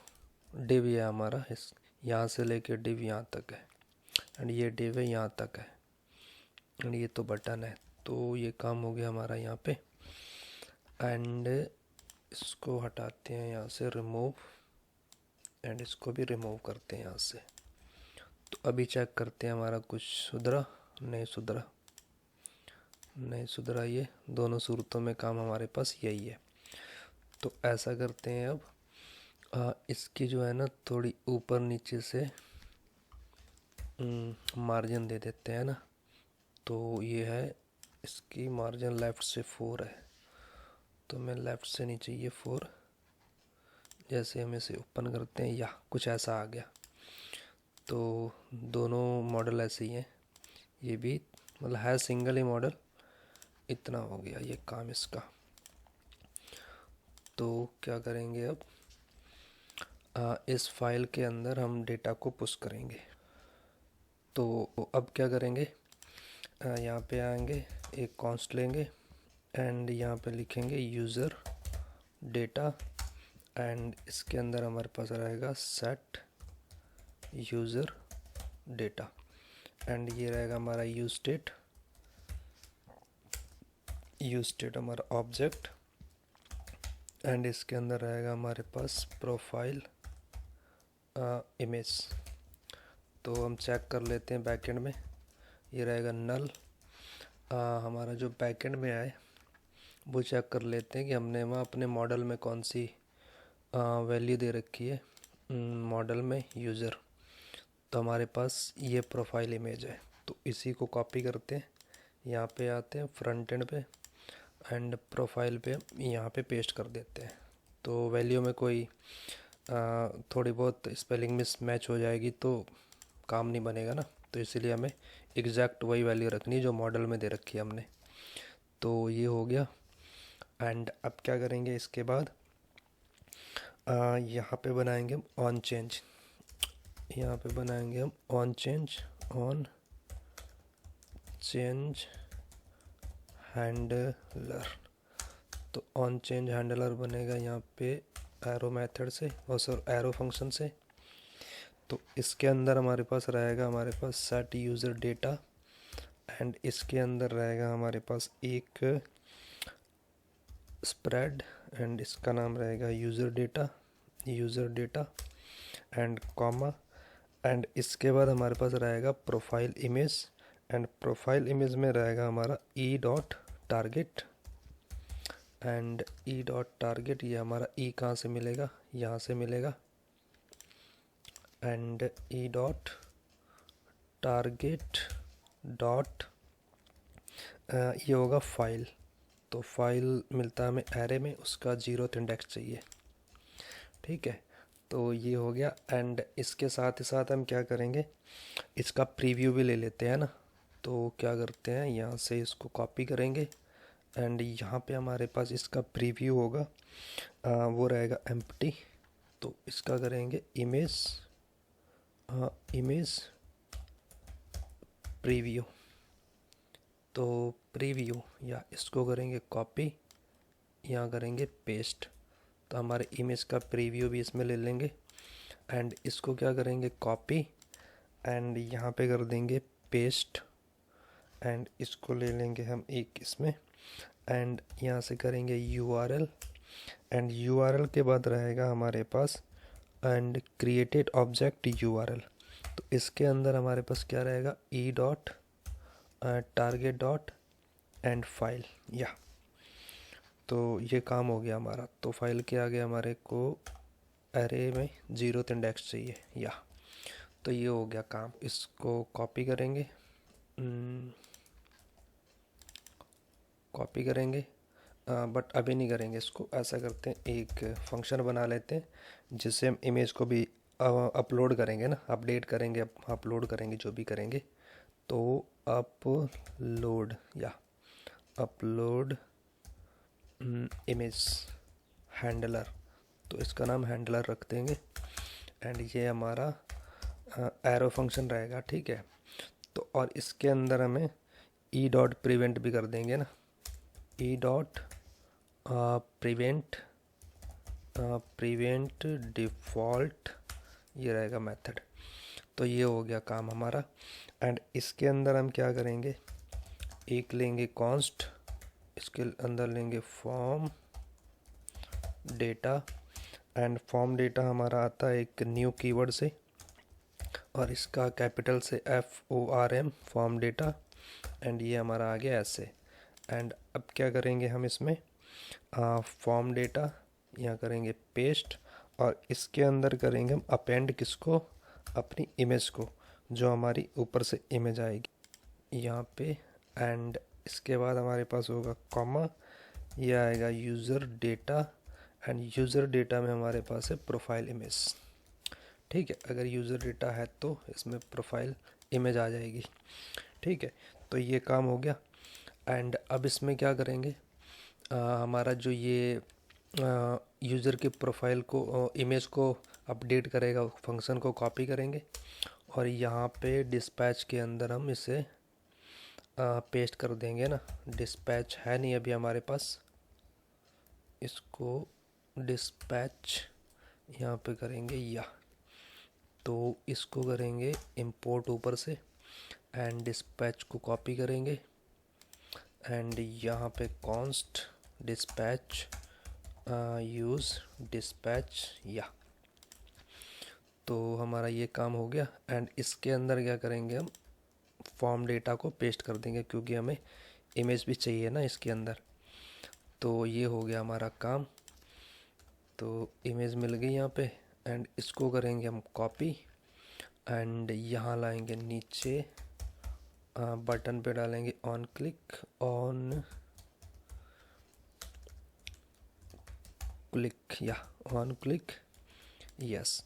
डिव ये हमारा इस यहाँ से लेके डिव यहाँ तक है एंड ये डिव है यहाँ तक है एंड ये तो बटन है। तो ये काम हो गया हमारा यहाँ पे। एंड इसको हटाते हैं यहाँ से, रिमूव, एंड इसको भी रिमूव करते हैं यहाँ से। तो अभी चेक करते हैं हमारा कुछ सुधरा नहीं सुधरा, नहीं सुधरा। ये दोनों सूरतों में काम हमारे पास यही है। तो ऐसा करते हैं अब इसकी जो है ना थोड़ी ऊपर नीचे से मार्जिन दे देते हैं ना। तो ये है, इसकी मार्जिन लेफ़्ट से 4 है, तो मैं लेफ़्ट से नीचे ये 4, जैसे हम इसे ओपन करते हैं या कुछ ऐसा आ गया। तो दोनों मॉडल ऐसे ही हैं, ये भी मतलब है सिंगल ही मॉडल। इतना हो गया ये काम इसका। तो क्या करेंगे अब, इस फाइल के अंदर हम डेटा को पुश करेंगे। तो अब क्या करेंगे, यहाँ पे आएंगे, एक कॉन्स्ट लेंगे एंड यहाँ पे लिखेंगे यूज़र डेटा एंड इसके अंदर हमारे पास रहेगा सेट यूज़र डेटा एंड ये रहेगा हमारा यूज स्टेट हमारा ऑब्जेक्ट एंड इसके अंदर रहेगा हमारे पास प्रोफाइल इमेज। तो हम चेक कर लेते हैं बैकएंड में, ये रहेगा नल। हमारा जो बैकएंड में आए वो चेक कर लेते हैं कि हमने वहाँ अपने मॉडल में कौन सी वैल्यू दे रखी है। मॉडल में यूज़र, तो हमारे पास ये प्रोफाइल इमेज है। तो इसी को कॉपी करते हैं, यहाँ पे आते हैं फ्रंट एंड पे एंड प्रोफाइल पे यहाँ पे पेस्ट कर देते हैं। तो वैल्यू में कोई थोड़ी बहुत स्पेलिंग मिस मैच हो जाएगी तो काम नहीं बनेगा ना, तो इसीलिए हमें एग्जैक्ट वही वैल्यू रखनी जो मॉडल में दे रखी है हमने। तो ये हो गया। एंड अब क्या करेंगे इसके बाद, यहाँ पे बनाएंगे हम ऑन चेंज। यहाँ पे बनाएंगे हम ऑन चेंज हैंडलर। तो ऑन चेंज हैंडलर बनेगा यहाँ पे एरो मेथड से, और सर एरो फंक्शन से। तो इसके अंदर हमारे पास रहेगा सेट यूज़र डेटा, एंड इसके अंदर रहेगा हमारे पास एक स्प्रेड, एंड इसका नाम रहेगा user data and comma. And इसके बाद हमारे पास रहेगा profile image, and profile image में रहेगा हमारा E dot target. And E dot target, ये हमारा ई कहाँ से मिलेगा, यहाँ से मिलेगा। And E dot target dot ये होगा फाइल। तो फाइल मिलता है हमें एरे में, उसका 0th इंडेक्स चाहिए। ठीक है, तो ये हो गया। एंड इसके साथ ही साथ हम क्या करेंगे, इसका प्रीव्यू भी ले लेते हैं ना। तो क्या करते हैं, यहाँ से इसको कॉपी करेंगे, एंड यहाँ पे हमारे पास इसका प्रीव्यू होगा, वो रहेगा एम्प्टी। तो इसका करेंगे इमेज प्रीव्यू। तो प्रीव्यू, या इसको करेंगे कॉपी, यहाँ करेंगे पेस्ट। तो हमारे इमेज का प्रीव्यू भी इसमें ले लेंगे, एंड इसको क्या करेंगे कॉपी, एंड यहाँ पे कर देंगे पेस्ट, एंड इसको ले लेंगे हम एक इसमें, एंड यहाँ से करेंगे यूआरएल, एंड यूआरएल के बाद रहेगा हमारे पास एंड क्रिएटेड ऑब्जेक्ट यूआरएल। तो इसके अंदर हमारे पास क्या रहेगा, E dot target dot and file. या तो ये काम हो गया हमारा। तो फाइल के आगे हमारे को एरे में 0th इंडेक्स चाहिए। या तो ये हो गया काम। इसको कॉपी करेंगे, बट अभी नहीं करेंगे इसको। ऐसा करते हैं, एक फंक्शन बना लेते हैं जिससे हम इमेज को भी अपलोड करेंगे ना, अपडेट करेंगे, अपलोड करेंगे, जो भी करेंगे। तो अपलोड इमेज हैंडलर, तो इसका नाम हैंडलर रख देंगे, एंड ये हमारा एरो फंक्शन रहेगा। ठीक है, तो और इसके अंदर हमें ई डॉट प्रिवेंट भी कर देंगे ना, ई डॉट प्रिवेंट डिफ़ॉल्ट, ये रहेगा मेथड। तो ये हो गया काम हमारा। एंड इसके अंदर हम क्या करेंगे, एक लेंगे कॉन्स्ट, इसके अंदर लेंगे form data, and form data हमारा आता है एक न्यू कीवर्ड से, और इसका कैपिटल से FORM फॉर्म डेटा, एंड ये हमारा आ गया ऐसे। एंड अब क्या करेंगे हम इसमें, फॉर्म डेटा यहाँ करेंगे पेस्ट, और इसके अंदर करेंगे हम अपेंड किसको, अपनी इमेज को, जो हमारी ऊपर से इमेज आएगी यहाँ पे। एंड इसके बाद हमारे पास होगा कॉमा, यह आएगा user data, end user data में हमारे पास है प्रोफाइल इमेज। ठीक है, अगर यूज़र डेटा है तो इसमें प्रोफाइल इमेज आ जाएगी। ठीक है, तो ये काम हो गया। एंड अब इसमें क्या करेंगे, हमारा जो ये यूज़र के प्रोफाइल को इमेज को अपडेट करेगा फंक्शन को कॉपी करेंगे, और यहाँ पे डिस्पैच के अंदर हम इसे पेस्ट कर देंगे ना। डिस्पैच है नहीं अभी हमारे पास, इसको डिस्पैच यहाँ पे करेंगे। या तो इसको करेंगे इंपोर्ट ऊपर से, एंड डिस्पैच को कॉपी करेंगे, एंड यहाँ पे कॉन्स्ट डिस्पैच यूज़ डिस्पैच। या तो हमारा ये काम हो गया। एंड इसके अंदर क्या करेंगे, हम फॉर्म डेटा को पेस्ट कर देंगे, क्योंकि हमें इमेज भी चाहिए ना इसके अंदर। तो ये हो गया हमारा काम। तो इमेज मिल गई यहाँ पे, एंड इसको करेंगे हम कॉपी, एंड यहाँ लाएंगे नीचे, बटन पे डालेंगे ऑन क्लिक, या ऑन क्लिक, यस।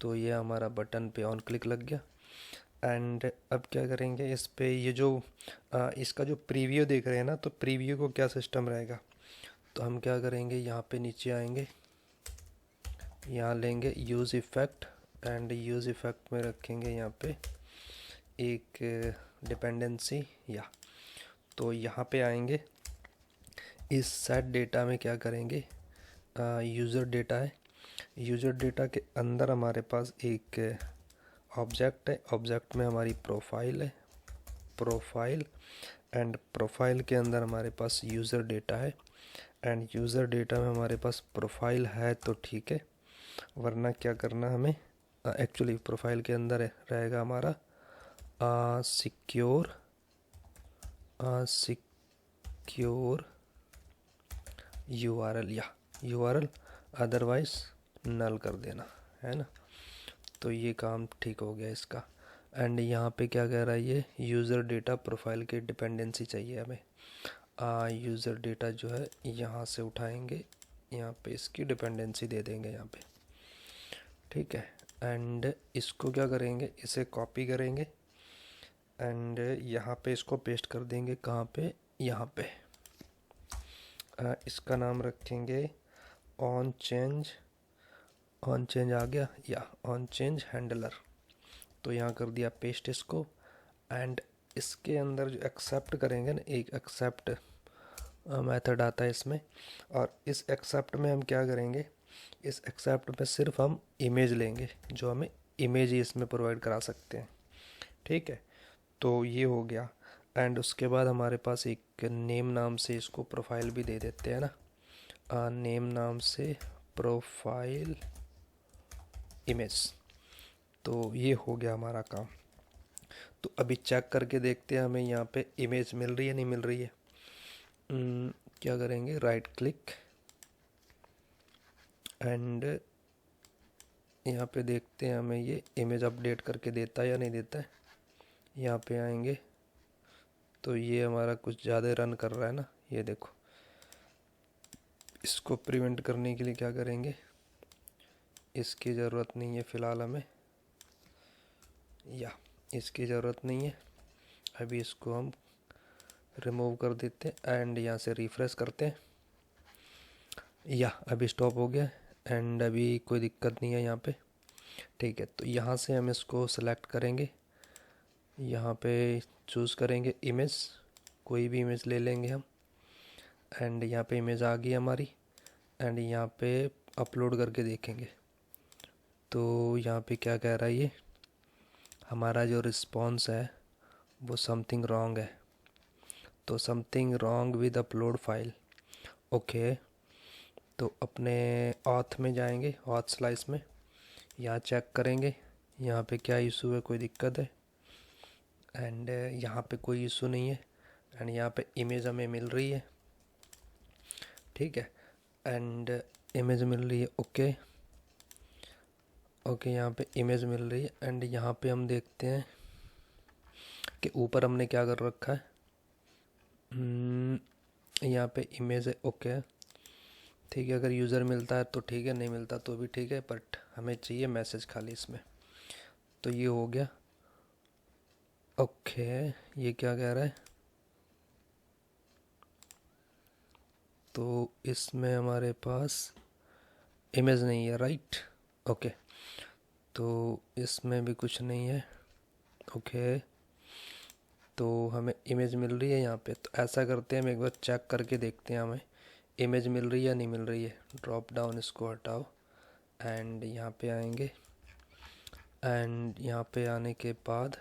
तो ये हमारा बटन पे ऑन क्लिक लग गया। एंड अब क्या करेंगे, इस पे ये जो इसका जो प्रीव्यू देख रहे हैं ना, तो प्रीव्यू को क्या सिस्टम रहेगा, तो हम क्या करेंगे, यहाँ पे नीचे आएंगे, यहाँ लेंगे use effect, and use effect में रखेंगे यहाँ पे एक डिपेंडेंसी, या तो यहाँ पे आएंगे, इस सेट डेटा में क्या करेंगे, यूज़र डेटा है, यूज़र डेटा के अंदर हमारे पास एक ऑब्जेक्ट है, ऑब्जेक्ट में हमारी प्रोफाइल है, प्रोफाइल, एंड प्रोफाइल के अंदर हमारे पास यूज़र डेटा है, एंड यूज़र डेटा में हमारे पास प्रोफाइल है तो ठीक है, वरना क्या करना हमें, एक्चुअली प्रोफाइल के अंदर रहेगा हमारा सिक्योर सिक्योर यूआरएल, या यूआरएल, अदरवाइज नल कर देना, है ना। तो ये काम ठीक हो गया इसका। एंड यहाँ पे क्या कह रहा है, ये यूज़र डेटा प्रोफाइल की डिपेंडेंसी चाहिए हमें, यूज़र डेटा जो है यहाँ से उठाएंगे, यहाँ पे इसकी डिपेंडेंसी दे देंगे यहाँ पे, ठीक है। एंड इसको क्या करेंगे, इसे कॉपी करेंगे, एंड यहाँ पे इसको पेस्ट कर देंगे, कहाँ पे, यहाँ पे। इसका नाम रखेंगे ऑन चेंज आ गया, या ऑन चेंज हैंडलर, तो यहाँ कर दिया पेस्ट इसको। एंड इसके अंदर जो एक्सेप्ट करेंगे ना, एक एक्सेप्ट मेथड आता है इसमें, और इस एक्सेप्ट में हम क्या करेंगे, इस एक्सेप्ट में सिर्फ हम इमेज लेंगे, जो हमें इमेज ही इसमें प्रोवाइड करा सकते हैं, ठीक है। तो ये हो गया। एंड उसके बाद हमारे पास एक नेम नाम से इसको प्रोफाइल भी दे देते हैं ना, नेम नाम से प्रोफाइल इमेज। तो ये हो गया हमारा काम। तो अभी चेक करके देखते हैं हमें यहाँ पे इमेज मिल रही है नहीं मिल रही है। क्या करेंगे, राइट क्लिक, एंड यहाँ पे देखते हैं हमें ये इमेज अपडेट करके देता है या नहीं देता है। यहाँ पे आएंगे तो ये हमारा कुछ ज़्यादा रन कर रहा है ना, ये देखो। इसको प्रिवेंट करने के लिए क्या करेंगे, इसकी ज़रूरत नहीं है फ़िलहाल हमें, या इसकी ज़रूरत नहीं है, अभी इसको हम रिमूव कर देते हैं, एंड यहाँ से रिफ़्रेश करते हैं, या अभी स्टॉप हो गया, एंड अभी कोई दिक्कत नहीं है यहाँ पे, ठीक है। तो यहाँ से हम इसको सेलेक्ट करेंगे, यहाँ पे चूज़ करेंगे इमेज, कोई भी इमेज ले लेंगे हम, एंड यहाँ पे इमेज आ गई हमारी, एंड यहाँ पे अपलोड करके देखेंगे। तो यहाँ पे क्या कह रहा है, ये हमारा जो रिस्पॉन्स है वो समथिंग रॉन्ग है, तो something wrong with upload file, okay. तो अपने ऑथ में जाएंगे, ऑथ स्लाइस में, यहाँ चेक करेंगे यहाँ पे क्या इशू है, कोई दिक्कत है, एंड यहाँ पे कोई इशू नहीं है, एंड यहाँ पे इमेज हमें मिल रही है, ठीक है। एंड इमेज मिल रही है, ओके ओके, यहाँ पे इमेज मिल रही है। एंड यहाँ पे हम देखते हैं कि ऊपर हमने क्या कर रखा है, यहाँ पे इमेज है, ओके ठीक है। अगर यूज़र मिलता है तो ठीक है, नहीं मिलता तो भी ठीक है, बट हमें चाहिए मैसेज खाली इसमें। तो ये हो गया, ओके। ये क्या कह रहा है, तो इसमें हमारे पास इमेज नहीं है, राइट, ओके। तो इसमें भी कुछ नहीं है, ओके। तो हमें इमेज मिल रही है यहाँ पे, तो ऐसा करते हैं हम एक बार चेक करके देखते हैं हमें इमेज मिल रही है या नहीं मिल रही है। ड्रॉप डाउन इसको हटाओ, एंड यहाँ पे आएंगे, एंड यहाँ पे आने के बाद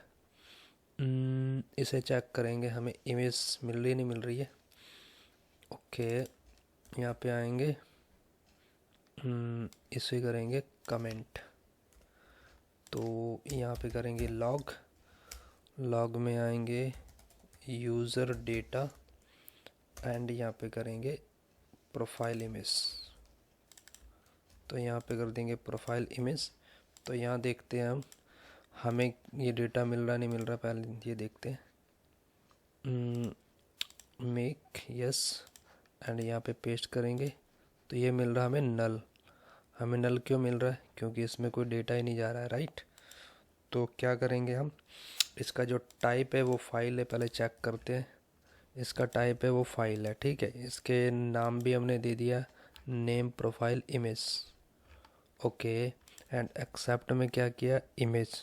इसे चेक करेंगे हमें इमेज मिल रही है नहीं मिल रही है, ओके। यहाँ पे आएंगे, इसे करेंगे कमेंट, तो यहाँ पे करेंगे लॉग, लॉग में आएंगे यूज़र डेटा, एंड यहाँ पे करेंगे प्रोफाइल इमेज, तो यहाँ पे कर देंगे प्रोफाइल इमेज। तो यहाँ देखते हैं हम हमें ये डेटा मिल रहा नहीं मिल रहा, पहले ये देखते हैं, मेक यस, एंड यहाँ पे पेस्ट करेंगे, तो ये मिल रहा हमें नल। हमें नल क्यों मिल रहा है? क्योंकि इसमें कोई डेटा ही नहीं जा रहा है, राइट। तो क्या करेंगे हम, इसका जो टाइप है वो फाइल है, पहले चेक करते हैं। इसका टाइप है वो फाइल है, ठीक है। इसके नाम भी हमने दे दिया name profile image, okay. And except में क्या किया, इमेज।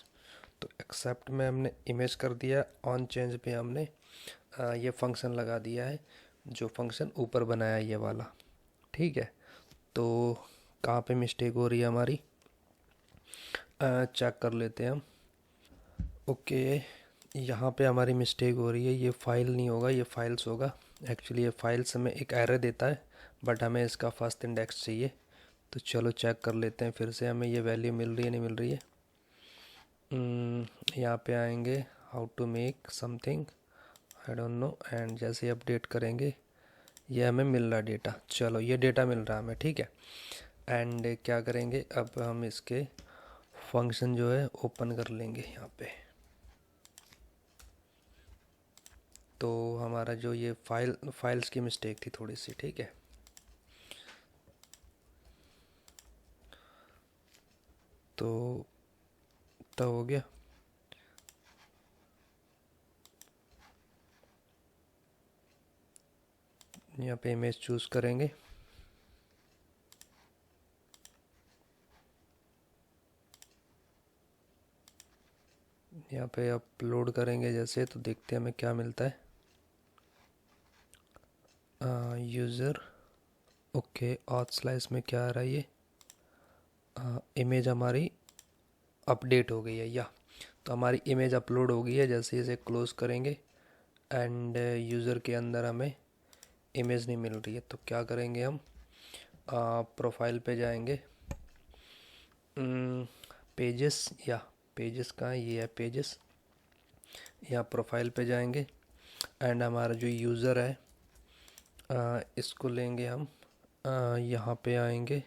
तो एक्सेप्ट में हमने इमेज कर दिया। ऑन चेंज पे हमने ये फंक्शन लगा दिया है, जो फंक्शन ऊपर बनाया है ये वाला, ठीक है। तो कहाँ पे मिस्टेक हो रही है हमारी, चेक कर लेते हैं हम। ओके, यहाँ पे हमारी मिस्टेक हो रही है, ये फाइल नहीं होगा, ये फाइल्स होगा। एक्चुअली ये फाइल्स हमें एक एरर देता है, बट हमें इसका फर्स्ट इंडेक्स चाहिए। तो चलो चेक कर लेते हैं फिर से, हमें ये वैल्यू मिल रही है नहीं मिल रही है। यहाँ पे आएंगे, how to make something, I don't know, and जैसे अपडेट करेंगे ये हमें मिल रहा डेटा। चलो ये डेटा मिल रहा है हमें, ठीक है। एंड क्या करेंगे, अब हम इसके फंक्शन जो है ओपन कर लेंगे यहाँ पे। तो हमारा जो ये फाइल्स की मिस्टेक थी थोड़ी सी, ठीक है। तो तो हो गया। यहाँ पे इमेज चूज़ करेंगे, यहाँ पे अपलोड करेंगे जैसे, तो देखते हैं हमें क्या मिलता है। User, okay. ऑथ स्लाइस में क्या आ रहा है, ये इमेज हमारी अपडेट हो गई है, या तो हमारी इमेज अपलोड हो गई है। जैसे इसे क्लोज़ करेंगे एंड यूज़र के अंदर हमें इमेज नहीं मिल रही है, तो क्या करेंगे हम, प्रोफाइल पे जाएंगे, पेजेस, या पेजेस कहाँ है, ये है पेजेस। यहाँ प्रोफाइल पे जाएंगे एंड हमारा जो यूज़र है इसको लेंगे हम। यहाँ पे आएंगे,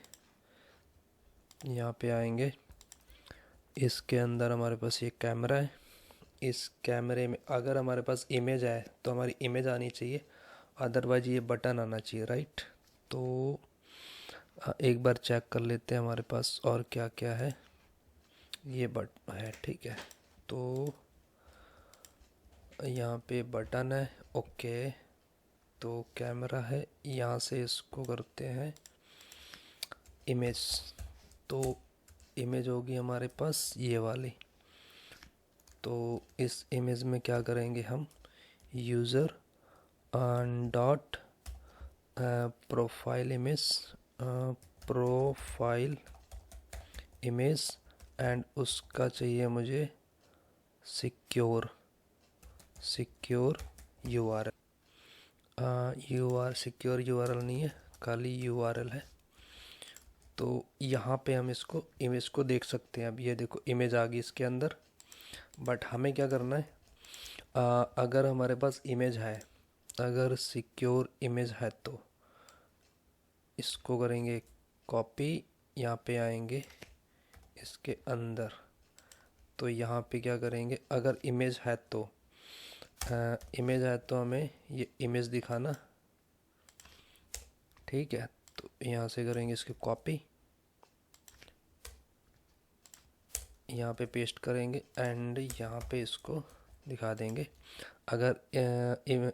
यहाँ पे आएंगे, इसके अंदर हमारे पास ये कैमरा है। इस कैमरे में अगर हमारे पास इमेज है तो हमारी इमेज आनी चाहिए, अदरवाइज ये बटन आना चाहिए, राइट। तो एक बार चेक कर लेते हैं हमारे पास और क्या क्या है। ये बट है, ठीक है। तो यहाँ पे बटन है, ओके। तो कैमरा है, यहाँ से इसको करते हैं इमेज। तो इमेज होगी हमारे पास ये वाली। तो इस इमेज में क्या करेंगे हम, user dot profile image, profile image, and उसका चाहिए मुझे secure, secure URL, secure URL नहीं है, खाली यूआरएल है। तो यहाँ पे हम इसको इमेज को देख सकते हैं। अब ये देखो इमेज आ गई इसके अंदर, बट हमें क्या करना है, अगर हमारे पास इमेज है, अगर सिक्योर इमेज है तो इसको करेंगे कॉपी, यहाँ पे आएंगे इसके अंदर। तो यहाँ पे क्या करेंगे, अगर इमेज है तो इमेज है तो हमें ये इमेज दिखाना, ठीक है। तो यहाँ से करेंगे इसकी कॉपी, यहाँ पे पेस्ट करेंगे एंड यहाँ पे इसको दिखा देंगे। अगर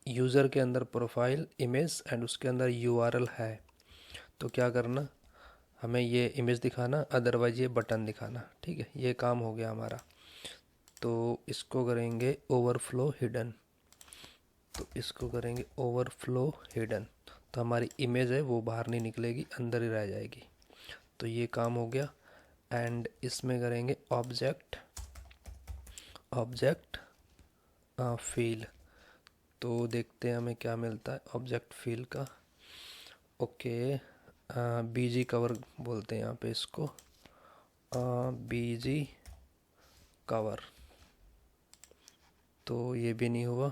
यूज़र के अंदर प्रोफाइल इमेज एंड उसके अंदर यूआरएल है तो क्या करना, हमें ये इमेज दिखाना, अदरवाइज ये बटन दिखाना, ठीक है। ये काम हो गया हमारा। तो इसको करेंगे ओवरफ्लो हिडन, तो इसको करेंगे ओवरफ्लो हिडन। तो हमारी इमेज है वो बाहर नहीं निकलेगी, अंदर ही रह जाएगी। तो ये काम हो गया। एंड इसमें करेंगे ऑब्जेक्ट, ऑब्जेक्ट फील। तो देखते हैं हमें क्या मिलता है ऑब्जेक्ट फील का, ओके। बीजी कवर बोलते हैं यहाँ पे इसको, बीजी कवर। तो ये भी नहीं हुआ,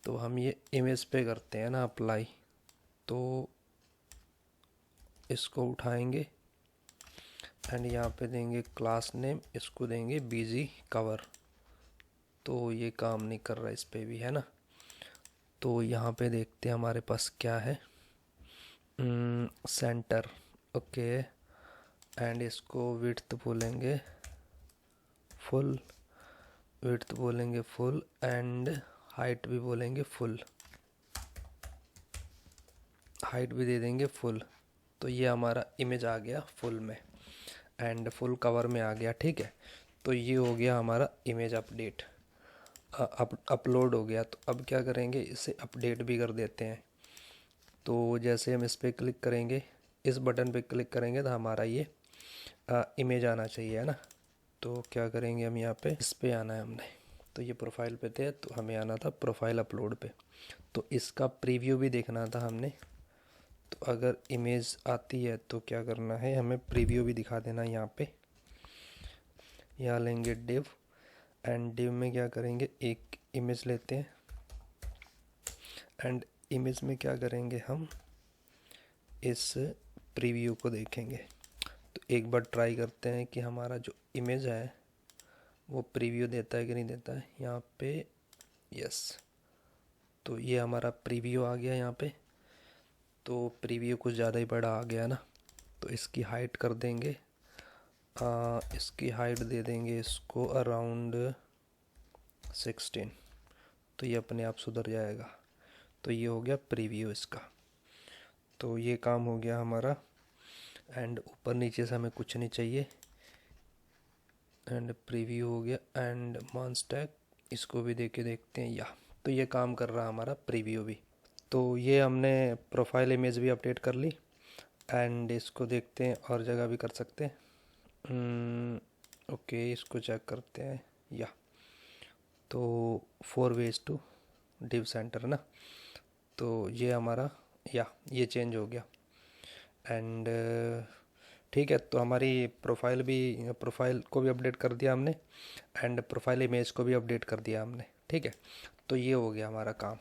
तो हम ये इमेज पे करते हैं ना अप्लाई। तो इसको उठाएंगे एंड यहाँ पे देंगे क्लास नेम, इसको देंगे बीजी कवर। तो ये काम नहीं कर रहा इस पे भी, है ना। तो यहाँ पे देखते हैं हमारे पास क्या है। Centre, okay. एंड इसको विड्थ बोलेंगे फुल, विड्थ बोलेंगे फुल, एंड हाइट भी बोलेंगे फुल, हाइट भी दे देंगे फुल। तो ये हमारा इमेज आ गया फुल में एंड फुल कवर में आ गया, ठीक है। तो ये हो गया हमारा इमेज अपडेट, अपलोड हो गया। तो अब क्या करेंगे, इसे अपडेट भी कर देते हैं। तो जैसे हम इस पर क्लिक करेंगे, इस बटन पे क्लिक करेंगे तो हमारा ये इमेज आना चाहिए, है ना। तो क्या करेंगे हम, यहाँ पे इस पे आना है हमने। तो ये प्रोफाइल पे थे तो हमें आना था प्रोफाइल अपलोड पे। तो इसका प्रीव्यू भी देखना था हमने। तो अगर इमेज आती है तो क्या करना है, हमें प्रीव्यू भी दिखा देना है यहाँ पे। यहाँ लेंगे डिव, एंड डिव में क्या करेंगे, एक इमेज लेते हैं एंड इमेज में क्या करेंगे, हम इस प्रीव्यू को देखेंगे। तो एक बार ट्राई करते हैं कि हमारा जो इमेज है वो प्रीव्यू देता है कि नहीं देता है। यहाँ पे यस, तो ये हमारा प्रीव्यू आ गया यहाँ पे। तो प्रीव्यू कुछ ज़्यादा ही बड़ा आ गया ना, तो इसकी हाइट कर देंगे, इसकी हाइट दे देंगे इसको अराउंड 16। तो ये अपने आप सुधर जाएगा। तो ये हो गया प्रीव्यू इसका। तो ये काम हो गया हमारा। एंड ऊपर नीचे से हमें कुछ नहीं चाहिए, एंड प्रीव्यू हो गया। एंड मॉन्स टैग, इसको भी दे के देखते हैं या। तो ये काम कर रहा हमारा प्रीव्यू भी। तो ये हमने प्रोफाइल इमेज भी अपडेट कर ली एंड इसको देखते हैं और जगह भी कर सकते हैं। ओके, इसको चेक करते हैं या। तो 4 ways टू डिव सेंटर ना। तो ये हमारा या ये चेंज हो गया एंड ठीक है। तो हमारी प्रोफाइल को भी अपडेट कर दिया हमने एंड प्रोफाइल इमेज को भी अपडेट कर दिया हमने, ठीक है। तो ये हो गया हमारा काम।